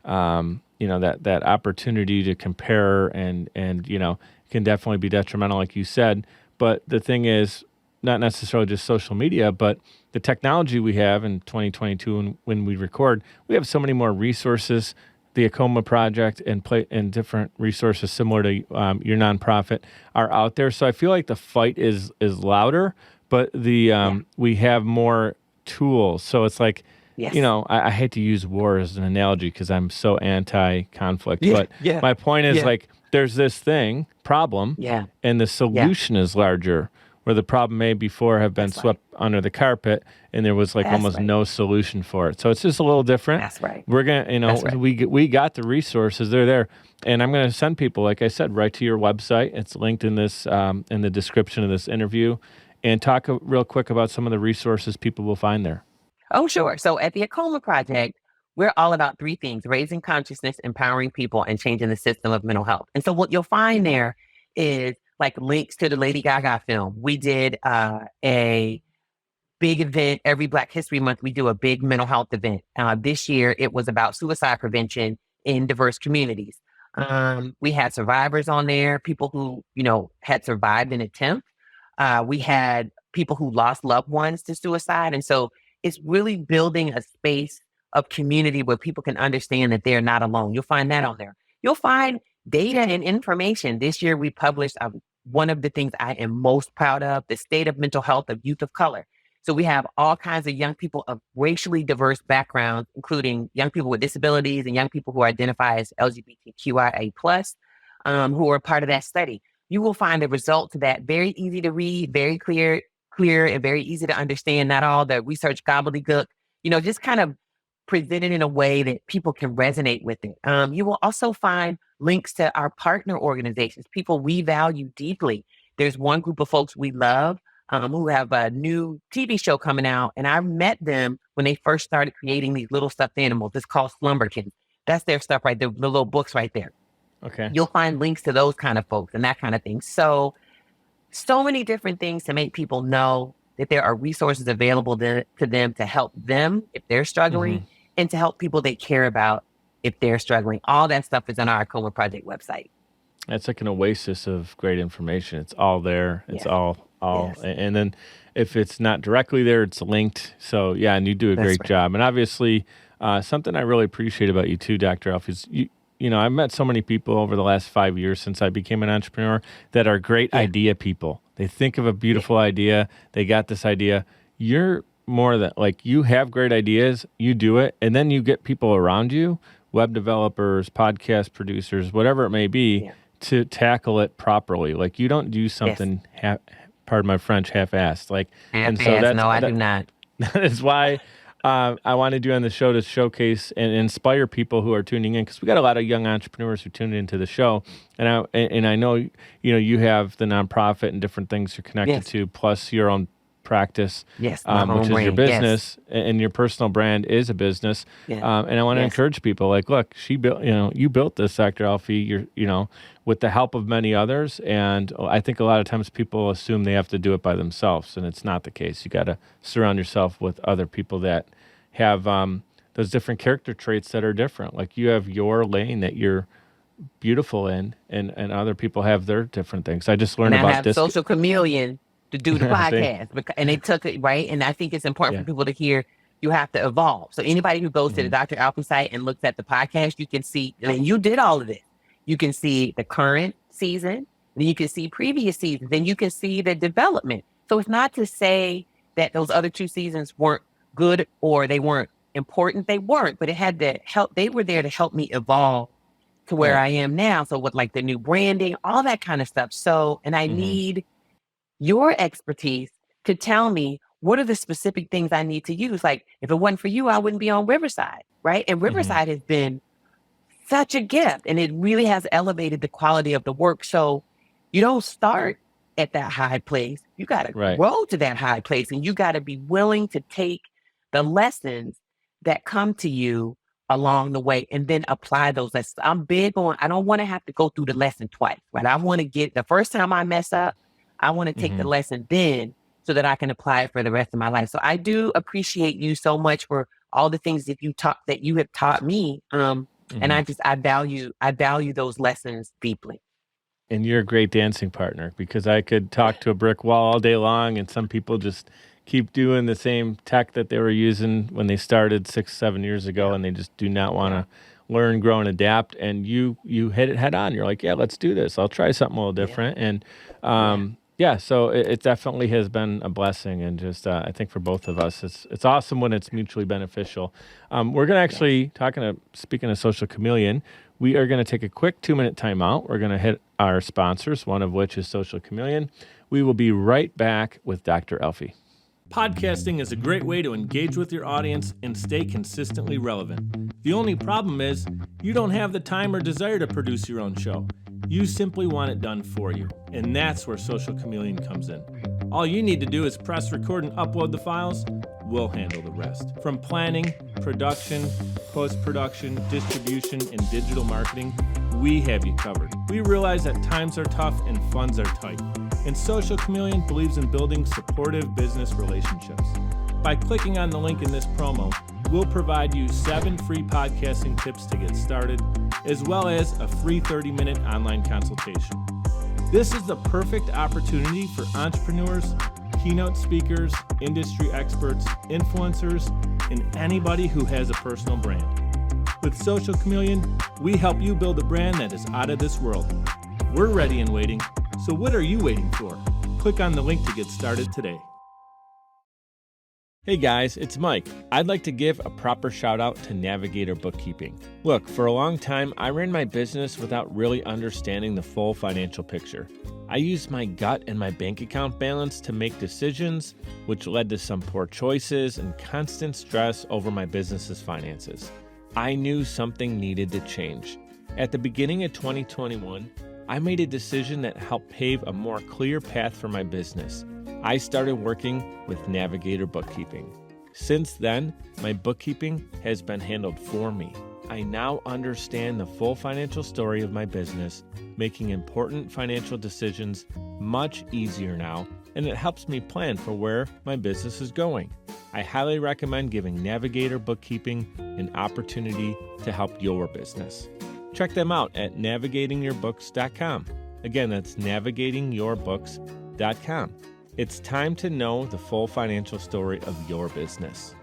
that opportunity to compare and can definitely be detrimental, like you said. But the thing is, not necessarily just social media, but the technology we have in 2022, and when we record, we have so many more resources. The AAKOMA project and different resources similar to your nonprofit are out there. So I feel like the fight is louder, but we have more tools. So it's like, Yes. I hate to use war as an analogy because I'm so anti-conflict, Yeah, but yeah, my point is yeah. like there's this problem, Yeah. and the solution is larger. Where the problem may before have been That's swept under the carpet, and there was like That's almost right. no solution for it. So it's just a little different. That's right. We're gonna, That's right. we got the resources; they're there, and I'm gonna send people, like I said, right to your website. It's linked in this in the description of this interview, and talk real quick about some of the resources people will find there. Oh, sure. So at the AAKOMA Project, we're all about three things: raising consciousness, empowering people, and changing the system of mental health. And so what you'll find there is like links to the Lady Gaga film. We did a big event every Black History Month. We do a big mental health event. This year, it was about suicide prevention in diverse communities. We had survivors on there, people who, had survived an attempt. We had people who lost loved ones to suicide. And so it's really building a space of community where people can understand that they're not alone. You'll find that on there. You'll find data and information. This year, we published one of the things I am most proud of, the state of mental health of youth of color. So we have all kinds of young people of racially diverse backgrounds, including young people with disabilities and young people who identify as LGBTQIA+, who are part of that study. You will find the results of that very easy to read, very clear, and very easy to understand. Not all the research gobbledygook, just kind of presented in a way that people can resonate with it. You will also find links to our partner organizations, people we value deeply. There's one group of folks we love who have a new TV show coming out, and I met them when they first started creating these little stuffed animals. It's called Slumberkins. That's their stuff right there, the little books right there. Okay. You'll find links to those kind of folks and that kind of thing. So many different things to make people know that there are resources available to them to help them if they're struggling, and to help people they care about if they're struggling. All that stuff is on our AAKOMA Project website. That's like an oasis of great information. It's all there. It's all, Yes. And then if it's not directly there, it's linked. So yeah, and you do a That's great right. job. And obviously, something I really appreciate about you too, Dr. Alfiee, is I've met so many people over the last 5 years since I became an entrepreneur that are great idea people. They think of a beautiful idea. They got this idea. You're more than like, you have great ideas, you do it, and then you get people around you, web developers, podcast producers, whatever it may be, to tackle it properly. Like you don't do something, pardon my French, half-assed. Like, and so that's no, I do not. That is why I wanted you on the show to showcase and inspire people who are tuning in, because we got a lot of young entrepreneurs who tune into the show, and I know you have the nonprofit and different things you're connected to, plus your own practice, which is your business, and your personal brand is a business. And I want to encourage people, like, look, she built, you built this, Dr. Alfiee, you're, with the help of many others. And I think a lot of times people assume they have to do it by themselves, and it's not the case. You got to surround yourself with other people that have those different character traits that are different. Like you have your lane that you're beautiful in, and other people have their different things. I just learned about this. Social Chameleon to do the podcast, and they took it right. And I think it's important for people to hear you have to evolve. So anybody who goes to the Dr. Alfiee site and looks at the podcast, you can see, you did all of this. You can see the current season, then you can see previous seasons, then you can see the development. So it's not to say that those other two seasons weren't good or they weren't important. They weren't, but it had to help. They were there to help me evolve to where I am now. So with like the new branding, all that kind of stuff. So, and I need your expertise to tell me what are the specific things I need to use. Like if it wasn't for you, I wouldn't be on Riverside, right? And Riverside has been such a gift, and it really has elevated the quality of the work. So you don't start at that high place. You got to grow to that high place, and you got to be willing to take the lessons that come to you along the way and then apply those lessons. I'm big on, I don't want to have to go through the lesson twice, right? I want to get the first time I mess up, I want to take the lesson then so that I can apply it for the rest of my life. So I do appreciate you so much for all the things that you have taught me. And I value those lessons deeply. And you're a great dancing partner, because I could talk to a brick wall all day long, and some people just keep doing the same tech that they were using when they started 6-7 years ago, and they just do not want to learn, grow, and adapt. And you hit it head on. You're like, yeah, let's do this. I'll try something a little different. And so it definitely has been a blessing, and just I think for both of us, it's awesome when it's mutually beneficial. We're gonna actually speaking of Social Chameleon, we are gonna take a quick 2-minute timeout. We're gonna hit our sponsors, one of which is Social Chameleon. We will be right back with Dr. Alfiee. Podcasting is a great way to engage with your audience and stay consistently relevant. The only problem is you don't have the time or desire to produce your own show. You simply want it done for you, and that's where Social Chameleon comes in. All you need to do is press record and upload the files. We'll handle the rest. From planning, production, post-production, distribution, and digital marketing, we have you covered. We realize that times are tough and funds are tight, and Social Chameleon believes in building supportive business relationships. By clicking on the link in this promo, we'll provide you 7 free podcasting tips to get started, as well as a free 30-minute online consultation. This is the perfect opportunity for entrepreneurs, keynote speakers, industry experts, influencers, and anybody who has a personal brand. With Social Chameleon, we help you build a brand that is out of this world. We're ready and waiting, so what are you waiting for? Click on the link to get started today. Hey guys, it's Mike. I'd like to give a proper shout out to Navigator Bookkeeping. Look, for a long time, I ran my business without really understanding the full financial picture. I used my gut and my bank account balance to make decisions, which led to some poor choices and constant stress over my business's finances. I knew something needed to change. At the beginning of 2021, I made a decision that helped pave a more clear path for my business. I started working with Navigator Bookkeeping. Since then, my bookkeeping has been handled for me. I now understand the full financial story of my business, making important financial decisions much easier now, and it helps me plan for where my business is going. I highly recommend giving Navigator Bookkeeping an opportunity to help your business. Check them out at navigatingyourbooks.com. Again, that's navigatingyourbooks.com. It's time to know the full financial story of your business.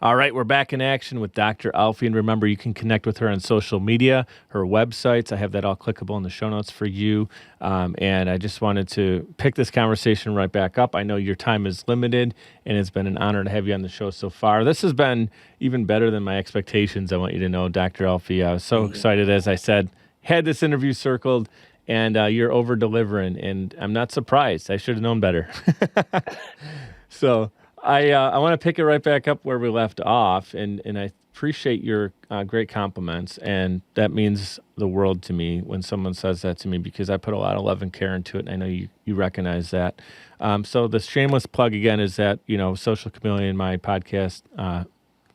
All right, we're back in action with Dr. Alfiee, and remember, you can connect with her on social media, her websites. I have that all clickable in the show notes for you. And I just wanted to pick this conversation right back up. I know your time is limited, and it's been an honor to have you on the show so far. This has been even better than my expectations, I want you to know, Dr. Alfiee. I was so excited, as I said, had this interview circled, and you're over-delivering, and I'm not surprised. I should have known better. So I want to pick it right back up where we left off, and I appreciate your great compliments, and that means the world to me when someone says that to me, because I put a lot of love and care into it, and I know you recognize that. So the shameless plug again is that, Social Chameleon, my podcast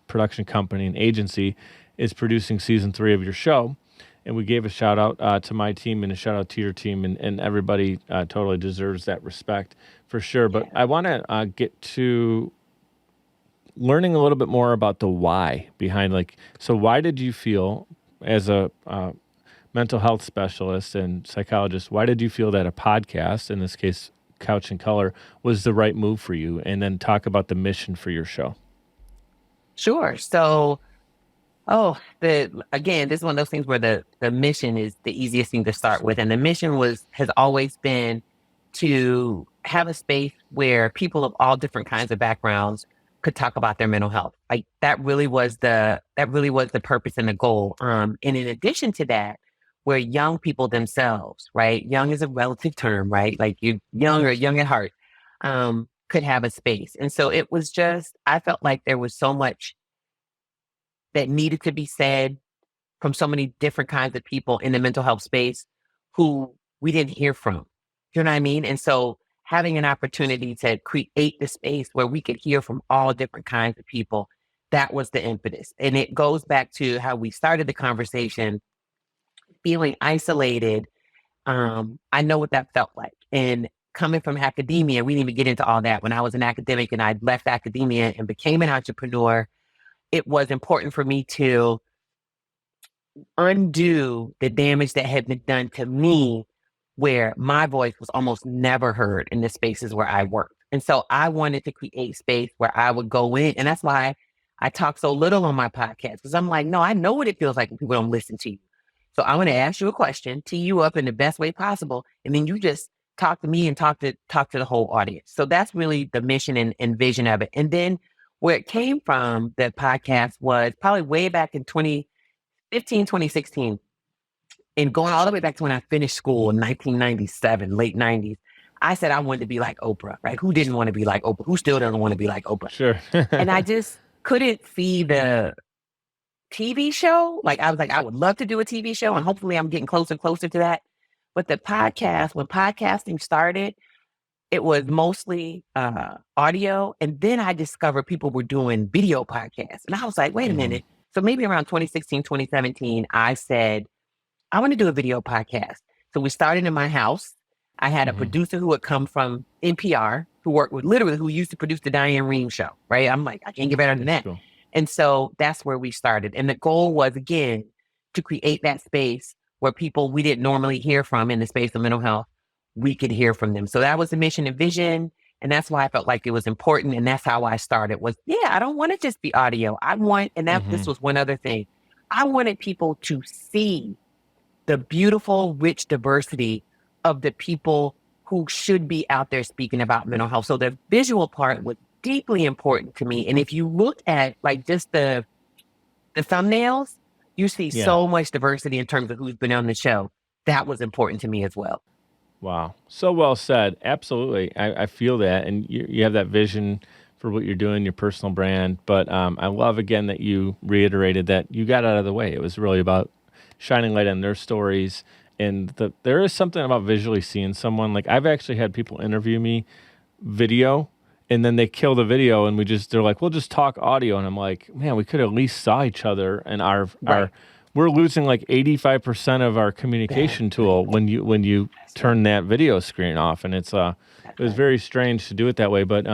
production company and agency, is producing season 3 of your show. And we gave a shout out to my team and a shout out to your team, and everybody totally deserves that respect for sure. But I want to get to learning a little bit more about the why behind, so why did you feel, as a mental health specialist and psychologist, why did you feel that a podcast, in this case, Couch and Color, was the right move for you? And then talk about the mission for your show. Sure. So, again, this is one of those things where the mission is the easiest thing to start with. And the mission has always been to have a space where people of all different kinds of backgrounds could talk about their mental health. That really was the purpose and the goal. And in addition to that, where young people themselves, right? Young is a relative term, right? Like you're young or young at heart, could have a space. And so it was I felt like there was so much that needed to be said from so many different kinds of people in the mental health space who we didn't hear from. You know what I mean? And so having an opportunity to create the space where we could hear from all different kinds of people that was the impetus. And it goes back to how we started the conversation, feeling isolated. I know what that felt like. And coming from academia, we didn't even get into all that. When I was an academic and I left academia and became an entrepreneur, it was important for me to undo the damage that had been done to me, where my voice was almost never heard in the spaces where I worked. And so I wanted to create space where I would go in. And that's why I talk so little on my podcast, because I'm like, no, I know what it feels like when people don't listen to you. So I'm going to ask you a question, tee you up in the best way possible, and then you just talk to me and talk to the whole audience. So that's really the mission and vision of it. And then where it came from, the podcast, was probably way back in 2015, 2016, and going all the way back to when I finished school in 1997, late 90s. I said I wanted to be like Oprah, right? Who didn't want to be like Oprah? Who still doesn't want to be like Oprah? Sure. And I just couldn't see the TV show. Like, I was like, I would love to do a TV show, and hopefully I'm getting closer and closer to that. But the podcast, when podcasting started, it was mostly audio. And then I discovered people were doing video podcasts. And I was like, wait a minute. So maybe around 2016, 2017, I said, I want to do a video podcast. So we started in my house. I had a producer who had come from NPR, who used to produce the Diane Rehm show, right? I'm like, I can't get better than that. Cool. And so that's where we started. And the goal was, again, to create that space where people we didn't normally hear from in the space of mental health, we could hear from them. So that was the mission and vision. And that's why I felt like it was important. And that's how I started was, I don't want to just be audio. This was one other thing. I wanted people to see the beautiful, rich diversity of the people who should be out there speaking about mental health. So the visual part was deeply important to me. And if you look at like just the thumbnails, you see so much diversity in terms of who's been on the show. That was important to me as well. Wow. So well said. Absolutely. I feel that. And you have that vision for what you're doing, your personal brand. But I love, again, that you reiterated that you got out of the way. It was really about shining light on their stories. And there is something about visually seeing someone. Like, I've actually had people interview me video, and then they kill the video, and they're like, we'll just talk audio. And I'm like, man, we could at least saw each other, and we're losing like 85% of our communication tool when you turn that video screen off. And it was very strange to do it that way. But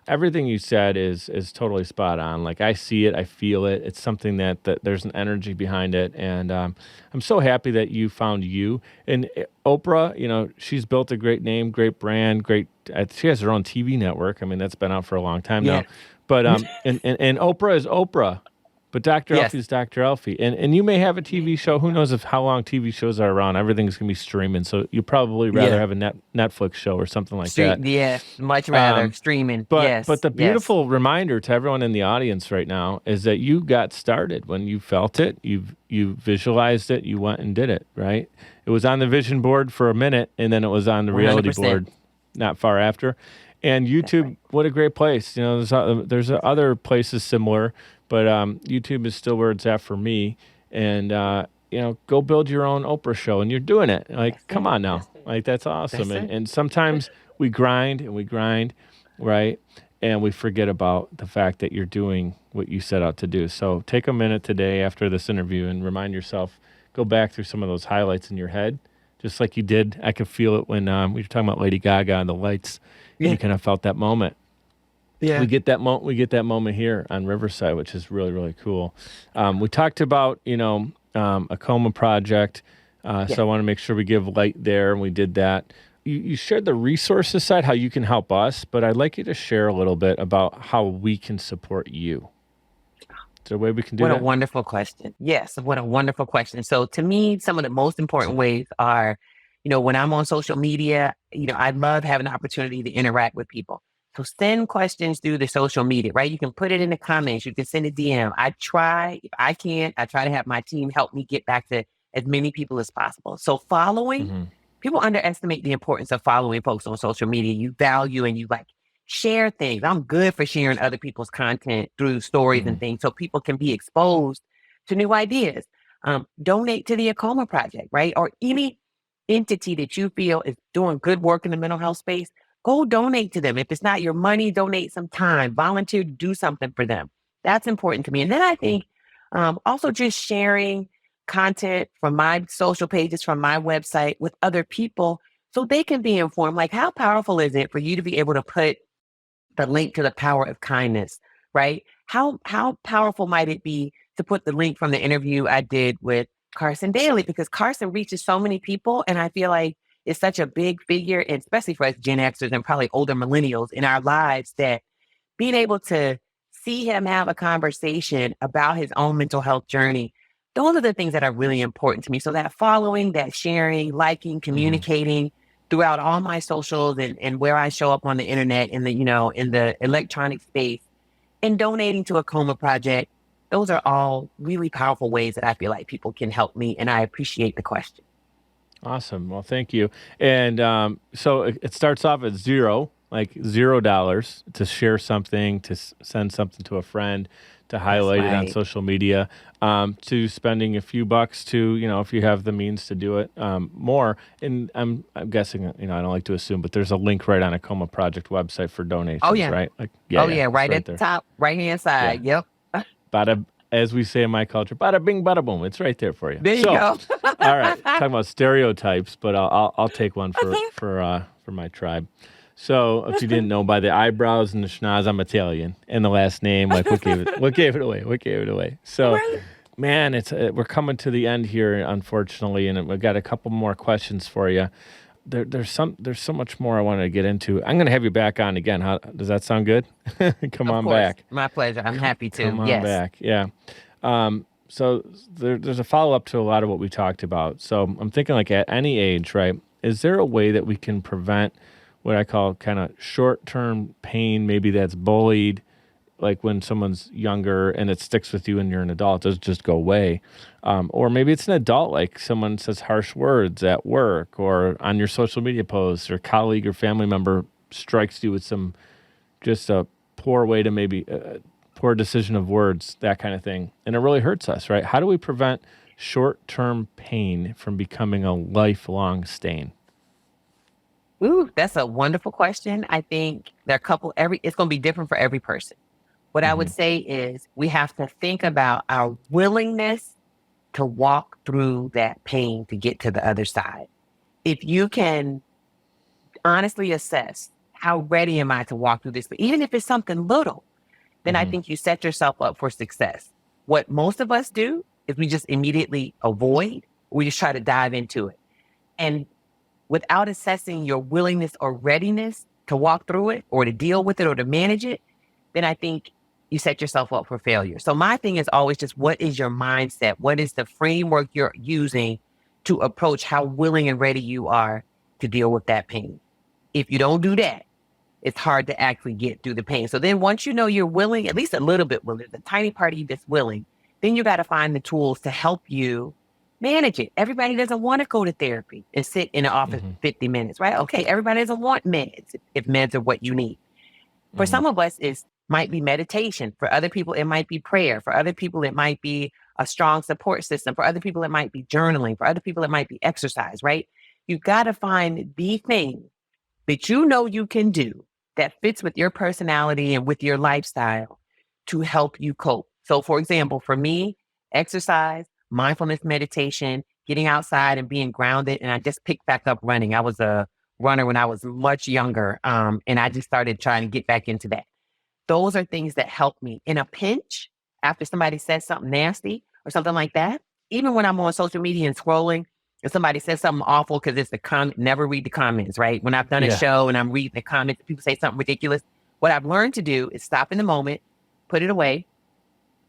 everything you said is totally spot on. Like, I see it, I feel it. It's something that there's an energy behind it. And I'm so happy that you found you. And Oprah, she's built a great name, great brand, she has her own TV network. I mean, that's been out for a long time now. But and Oprah is Oprah. But Dr. Alfee is Dr. Alfee. And you may have a TV show. Who knows how long TV shows are around. Everything's going to be streaming. So you probably rather have a Netflix show or something like that. Yeah, much rather streaming. But the beautiful reminder to everyone in the audience right now is that you got started when you felt it. You visualized it. You went and did it, right? It was on the vision board for a minute, and then it was on the reality 100%. board not far after. And YouTube, what a great place. There's other places similar, but YouTube is still where it's at for me. And, go build your own Oprah show, and you're doing it. Like, come on now. Like, that's awesome. And sometimes we grind, right? And we forget about the fact that you're doing what you set out to do. So take a minute today after this interview and remind yourself, go back through some of those highlights in your head, just like you did. I could feel it when we were talking about Lady Gaga and the lights. Yeah. You kind of felt that moment. Yeah. We get that moment here on Riverside, which is really, really cool. We talked about, AAKOMA project. So I want to make sure we give light there, and we did that. You shared the resources side, how you can help us, but I'd like you to share a little bit about how we can support you. Is there a way we can do that? What a wonderful question. Yes, what a wonderful question. So to me, some of the most important ways are, when I'm on social media, I love having the opportunity to interact with people. So send questions through the social media, right? You can put it in the comments. You can send a DM. If I can't, I try to have my team help me get back to as many people as possible. So following, people underestimate the importance of following folks on social media. You value and you share things. I'm good for sharing other people's content through stories and things so people can be exposed to new ideas. Donate to the AAKOMA project, right? Or any entity that you feel is doing good work in the mental health space. Go donate to them. If it's not your money, donate some time. Volunteer to do something for them. That's important to me. And then I think also just sharing content from my social pages, from my website with other people so they can be informed. Like, how powerful is it for you to be able to put the link to the power of kindness, right? How powerful might it be to put the link from the interview I did with Carson Daly? Because Carson reaches so many people, and I feel like it's such a big figure, and especially for us Gen Xers and probably older millennials in our lives, that being able to see him have a conversation about his own mental health journey, those are the things that are really important to me. So that following, that sharing, liking, Hmm. communicating throughout all my socials and where I show up on the internet in the, in the electronic space and donating to AAKOMA project, those are all really powerful ways that I feel like people can help me. And I appreciate the question. Awesome. Well, thank you. And so it starts off at zero, like $0 to share something, to send something to a friend, to That's highlight it on right. social media, to spending a few bucks to, if you have the means to do it, more. And I'm guessing, I don't like to assume, but there's a link right on a Coma Project website for Oh, donations, yeah. right? Like, Oh, yeah, yeah. it's Right right at the there. top, right hand Yeah. side. Yep. Bada, as we say in my culture, bada bing, bada boom. It's right there for you. There you So, go. all right, talking about stereotypes, but I'll take one for my tribe. So, if you didn't know by the eyebrows and the schnoz, I'm Italian, and the last name, like what gave it away? What gave it away? So, Right. man, it's we're coming to the end here, unfortunately, and we've got a couple more questions for you. There's so much more I wanted to get into. I'm going to have you back on again. How does that sound good? Come Of on course. back. My pleasure. I'm happy Come to. on Yes. back. Yeah. So there's a follow up to a lot of what we talked about. So I'm thinking, like, at any age, right? Is there a way that we can prevent what I call kind of short term pain? Maybe that's bullied, like when someone's younger and it sticks with you and you're an adult, it doesn't just go away. Or maybe it's an adult, like someone says harsh words at work or on your social media posts, or colleague or family member strikes you with some just a poor way to maybe poor decision of words, that kind of thing. And it really hurts us, right? How do we prevent short term pain from becoming a lifelong stain? Ooh, that's a wonderful question. I think there are a couple, it's going to be different for every person. What I Hmm. would say is we have to think about our willingness to walk through that pain to get to the other side. If you can honestly assess how ready am I to walk through this, but even if it's something little, then I Hmm. think you set yourself up for success. What most of us do is we just immediately avoid, we just try to dive into it. And without assessing your willingness or readiness to walk through it or to deal with it or to manage it, then I think you set yourself up for failure. So my thing is always just, what is your mindset? What is the framework you're using to approach how willing and ready you are to deal with that pain? If you don't do that, it's hard to actually get through the pain. So then once you know you're willing, at least a little bit willing, the tiny part of you that's willing, then you got to find the tools to help you manage it. Everybody doesn't want to go to therapy and sit in the office Hmm. for 50 minutes, right? Okay, everybody doesn't want meds if meds are what you need. For Hmm. some of us, it might be meditation. For other people, it might be prayer. For other people, it might be a strong support system. For other people, it might be journaling. For other people, it might be exercise, right? You got to find the thing that you know you can do that fits with your personality and with your lifestyle to help you cope. So, for example, for me, exercise, mindfulness meditation, getting outside and being grounded. And I just picked back up running. I was a runner when I was much younger. And I just started trying to get back into that. Those are things that help me in a pinch after somebody says something nasty or something like that. Even when I'm on social media and scrolling, if somebody says something awful, because it's the comment, never read the comments, right? When I've done a Yeah. show and I'm reading the comments, people say something ridiculous. What I've learned to do is stop in the moment, put it away,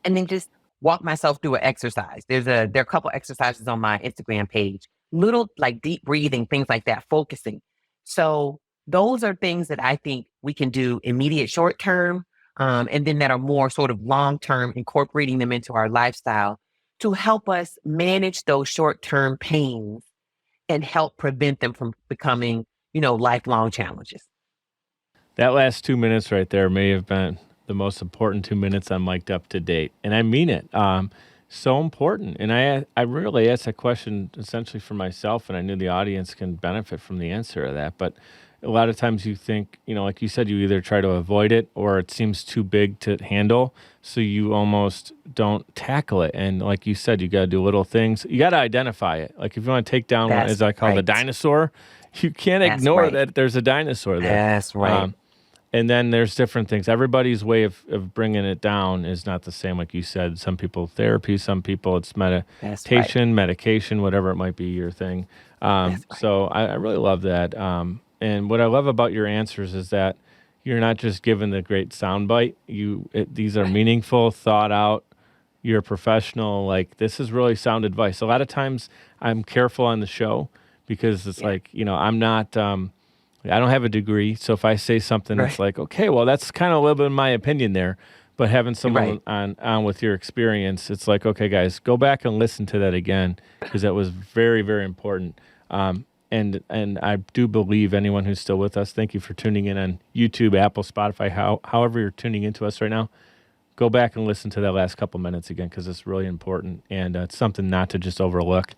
and then just walk myself through an exercise. There are a couple exercises on my Instagram page, little like deep breathing, things like that, focusing. So those are things that I think we can do immediate short term, and then that are more sort of long term, incorporating them into our lifestyle to help us manage those short term pains and help prevent them from becoming, lifelong challenges. That last 2 minutes right there may have been the most important 2 minutes I'm mic'd up to date, and I mean it. So important, and I really asked that question essentially for myself, and I knew the audience can benefit from the answer of that. But a lot of times you think, like you said, you either try to avoid it or it seems too big to handle. So you almost don't tackle it. And like you said, you got to do little things. You got to identify it. Like if you want to take down, That's as I call the right. dinosaur, you can't That's ignore right. that there's a dinosaur there. That's right. And then there's different things. Everybody's way of bringing it down is not the same. Like you said, some people therapy, some people it's That's right. meditation, medication, whatever it might be your thing. That's right. So I really love that. And what I love about your answers is that you're not just given the great soundbite. These are meaningful, thought out. You're a professional. Like this is really sound advice. A lot of times I'm careful on the show because it's like, I'm not, I don't have a degree. So if I say something, it's like, okay, well, that's kind of a little bit of my opinion there. But having someone on with your experience, it's like, okay, guys, go back and listen to that again because that was very, very important. And I do believe anyone who's still with us, thank you for tuning in on YouTube, Apple, Spotify, however you're tuning into us right now. Go back and listen to that last couple minutes again because it's really important and it's something not to just overlook.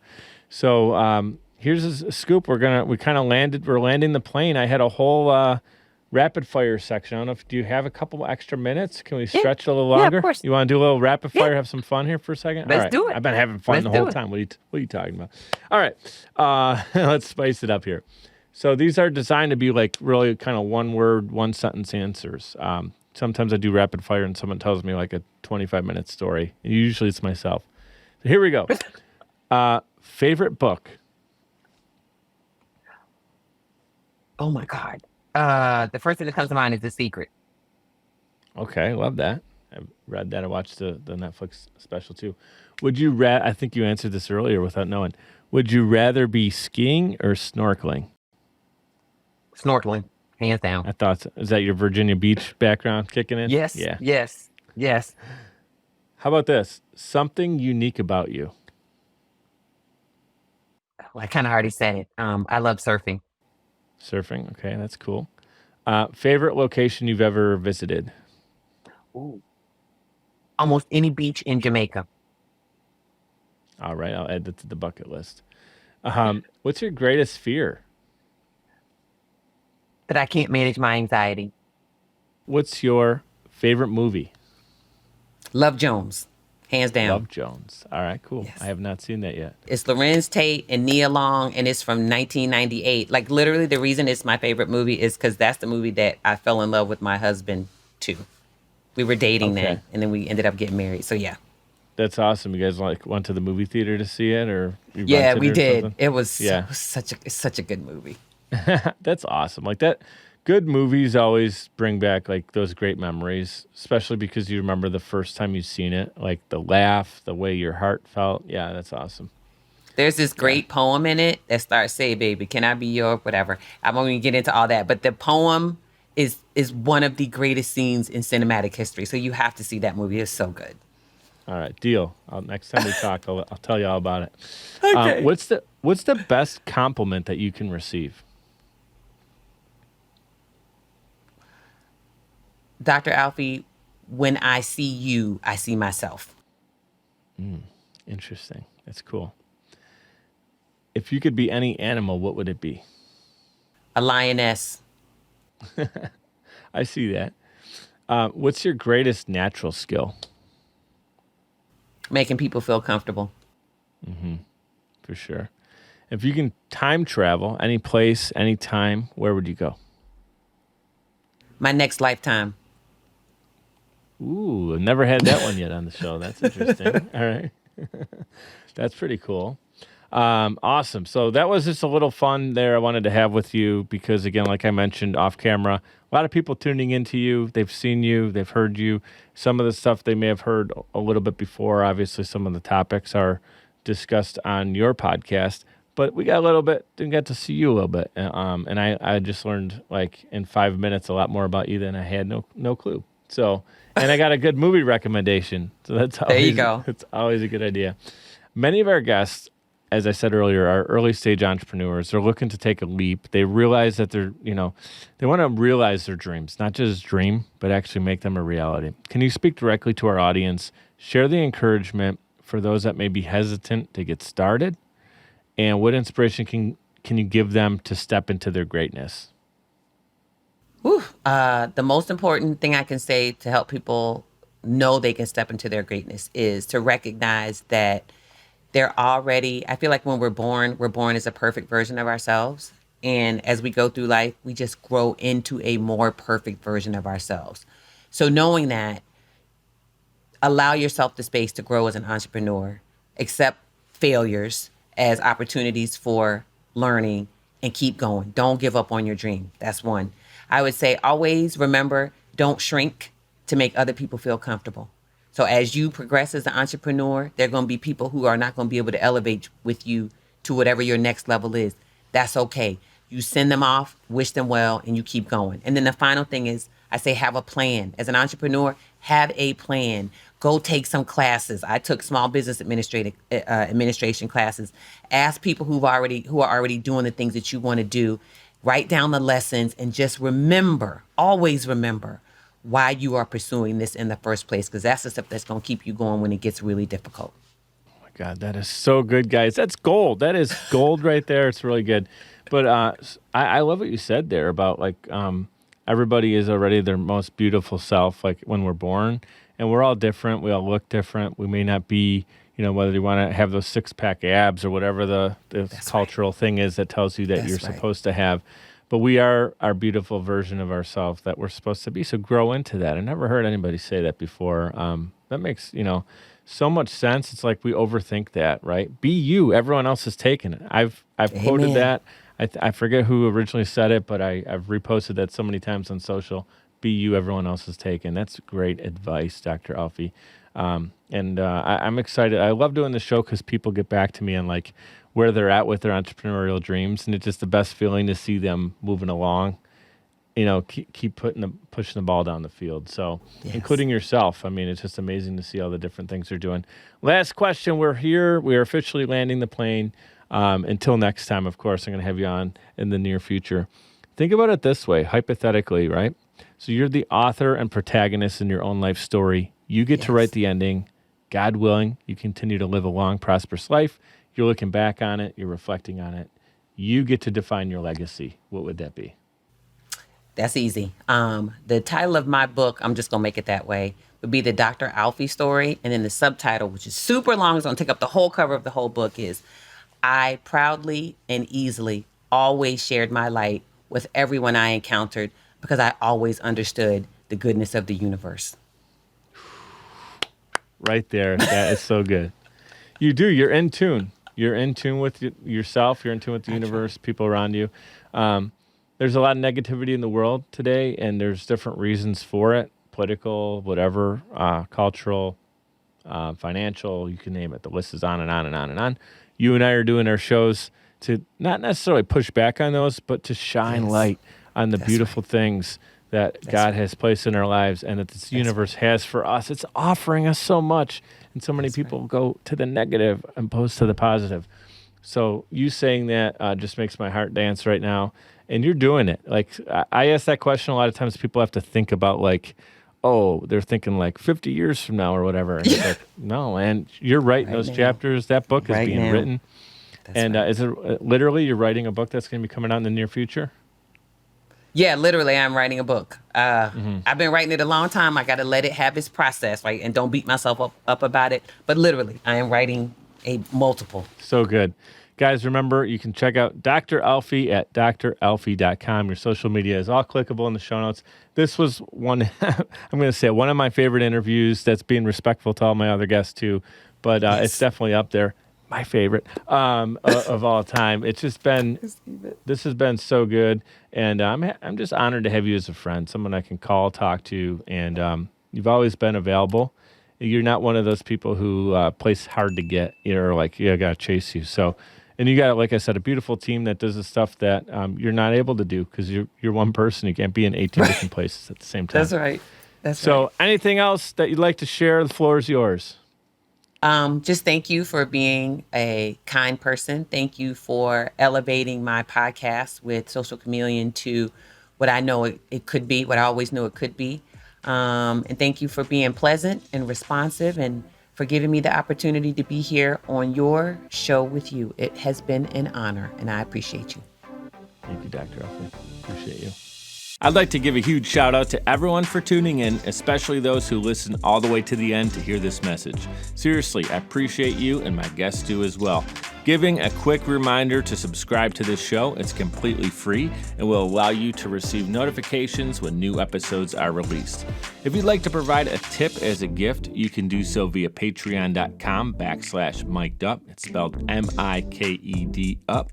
So here's a scoop. We're landing the plane. I had a whole rapid fire section. I don't know do you have a couple extra minutes? Can we stretch it a little longer? Yeah, of course. You want to do a little rapid fire, have some fun here for a second? Let's do it. I've been having fun the whole time. What are you talking about? All right. Let's spice it up here. So these are designed to be like really kind of one word, one sentence answers. Sometimes I do rapid fire and someone tells me like a 25-minute story. Usually it's myself. So here we go. Favorite book? Oh my God. The first thing that comes to mind is The Secret. Okay, love that. I read that. I watched the Netflix special too. I think you answered this earlier without knowing. Would you rather be skiing or snorkeling? Snorkeling, hands down. I thought, is that your Virginia Beach background kicking in? Yes. Yeah. Yes. How about this? Something unique about you. Well, I kind of already said it. I love surfing. Surfing. Okay, that's cool. Favorite location you've ever visited? Ooh. Almost any beach in Jamaica. All right, I'll add that to the bucket list. What's your greatest fear? That I can't manage my anxiety. What's your favorite movie? Love Jones, hands down. Love Jones. All right, cool. Yes. I have not seen that yet. It's Lorenz Tate and Nia Long, and it's from 1998. Like literally, the reason it's my favorite movie is because that's the movie that I fell in love with my husband too. We were dating then, and then we ended up getting married. So yeah. That's awesome. You guys went to the movie theater to see it, or yeah, we did. Something? It was such a good movie. That's awesome. Like that, good movies always bring back like those great memories, especially because you remember the first time you've seen it, like the laugh, the way your heart felt. Yeah, that's awesome. There's this great poem in it that starts, "Say, baby, can I be your whatever?" I'm not going to get into all that, but the poem is one of the greatest scenes in cinematic history. So you have to see that movie. It's so good. All right, deal. Next time we talk, I'll tell you all about it. Okay. What's the best compliment that you can receive? Dr. Alfiee, when I see you, I see myself. Interesting. That's cool. If you could be any animal, what would it be? A lioness. I see that. What's your greatest natural skill? Making people feel comfortable. For sure. If you can time travel, any place, any time, where would you go? My next lifetime. Ooh, I've never had that one yet on the show. That's interesting. All right. That's pretty cool. Awesome. So that was just a little fun there I wanted to have with you because, again, like I mentioned off camera, a lot of people tuning into you. They've seen you. They've heard you. Some of the stuff they may have heard a little bit before. Obviously, some of the topics are discussed on your podcast. But we got a little bit, didn't get to see you a little bit. And I just learned, like, in 5 minutes a lot more about you than I had no clue. So, and I got a good movie recommendation. So that's always, There you go. It's always a good idea. Many of our guests, as I said earlier, are early stage entrepreneurs. They're looking to take a leap. They realize that they want to realize their dreams, not just dream, but actually make them a reality. Can you speak directly to our audience, share the encouragement for those that may be hesitant to get started, and what inspiration can you give them to step into their greatness? The most important thing I can say to help people know they can step into their greatness is to recognize that they're already, I feel like when we're born as a perfect version of ourselves. And as we go through life, we just grow into a more perfect version of ourselves. So knowing that, allow yourself the space to grow as an entrepreneur, accept failures as opportunities for learning, and keep going. Don't give up on your dream. That's one. I would say always remember, don't shrink to make other people feel comfortable. So as you progress as an entrepreneur, there are going to be people who are not going to be able to elevate with you to whatever your next level is. That's okay. You send them off, wish them well, and you keep going. And then the final thing is, I say have a plan. As an entrepreneur, have a plan. Go take some classes. I took small business administration classes. Ask people who are already doing the things that you want to do. Write down the lessons and just remember, always remember why you are pursuing this in the first place, because that's the stuff that's going to keep you going when it gets really difficult. God, that is so good, guys. That's gold. That is gold right there. It's really good. But I love what you said there about like everybody is already their most beautiful self, like when we're born, and we're all different. We all look different. We may not be, whether you want to have those six-pack abs or whatever the cultural thing is that tells you that you're supposed to have. But we are our beautiful version of ourselves that we're supposed to be. So grow into that. I never heard anybody say that before. That makes, so much sense. It's like we overthink that, right? Be you. Everyone else is taking it. I've quoted that. I forget who originally said it, but I've reposted that so many times on social. Be you. Everyone else is taken. That's great advice, Dr. Alfiee. I'm excited. I love doing the show because people get back to me on like where they're at with their entrepreneurial dreams, and it's just the best feeling to see them moving along. Keep pushing the ball down the field. So, including yourself. I mean, it's just amazing to see all the different things they're doing. Last question. We're here. We are officially landing the plane. Until next time, of course, I'm going to have you on in the near future. Think about it this way, hypothetically, right? So you're the author and protagonist in your own life story. You get to write the ending. God willing, you continue to live a long, prosperous life. You're looking back on it. You're reflecting on it. You get to define your legacy. What would that be? That's easy. The title of my book, I'm just going to make it that way, would be the Dr. Alfiee story. And then the subtitle, which is super long, it's going to take up the whole cover of the whole book, is I proudly and easily always shared my light with everyone I encountered because I always understood the goodness of the universe. Right there. That is so good. You do. You're in tune. You're in tune with yourself. You're in tune with the universe, people around you. There's a lot of negativity in the world today, and there's different reasons for it, political, whatever, cultural, financial, you can name it. The list is on and on and on and on. You and I are doing our shows to not necessarily push back on those, but to shine light on the beautiful things that God has placed in our lives and that this universe has for us. It's offering us so much, and so many people go to the negative opposed to the positive. So you saying that just makes my heart dance right now, and you're doing it. Like I ask that question a lot of times. People have to think about like, oh, they're thinking like 50 years from now or whatever. And it's like, no, and you're writing those chapters. That book is being written. And is it literally you're writing a book that's going to be coming out in the near future? Yeah, literally, I'm writing a book. I've been writing it a long time. I got to let it have its process, right? And don't beat myself up about it. But literally, I am writing a multiple. So good. Guys, remember, you can check out Dr. Alfiee at dralfiee.com. Your social media is all clickable in the show notes. This was one, I'm going to say, one of my favorite interviews that's being respectful to all my other guests, too. But it's definitely up there. My favorite of all time. It's just been, this has been so good. And I'm just honored to have you as a friend, someone I can call, talk to. And you've always been available. You're not one of those people who plays hard to get, or like, I got to chase you. So, and you got, like I said, a beautiful team that does the stuff that you're not able to do because you're one person. You can't be in 18 different places at the same time. That's right. So anything else that you'd like to share? The floor is yours. Just thank you for being a kind person. Thank you for elevating my podcast with Social Chameleon to what I know it could be, what I always knew it could be. And thank you for being pleasant and responsive and for giving me the opportunity to be here on your show with you. It has been an honor, and I appreciate you. Thank you, Dr. Alfiee. Appreciate you. I'd like to give a huge shout out to everyone for tuning in, especially those who listen all the way to the end to hear this message. Seriously, I appreciate you, and my guests do as well. Giving a quick reminder to subscribe to this show. It's completely free and will allow you to receive notifications when new episodes are released. If you'd like to provide a tip as a gift, you can do so via patreon.com/mikedup. It's spelled MIKED up.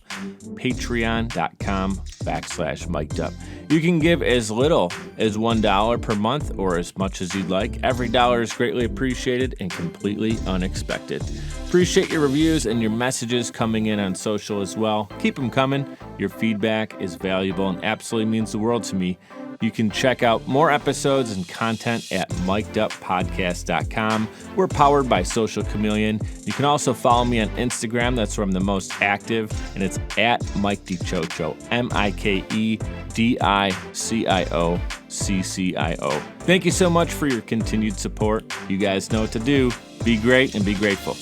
Patreon.com/mikedup. You can give as little as $1 per month or as much as you'd like. Every dollar is greatly appreciated and completely unexpected. Appreciate your reviews and your messages coming in on social as well. Keep them coming. Your feedback is valuable and absolutely means the world to me. You can check out more episodes and content at mikeduppodcast.com. We're powered by Social Chameleon. You can also follow me on Instagram. That's where I'm the most active, and it's at Mike DiCiccio, MIKEDICIOCCIO. Thank you so much for your continued support. You guys know what to do. Be great and be grateful.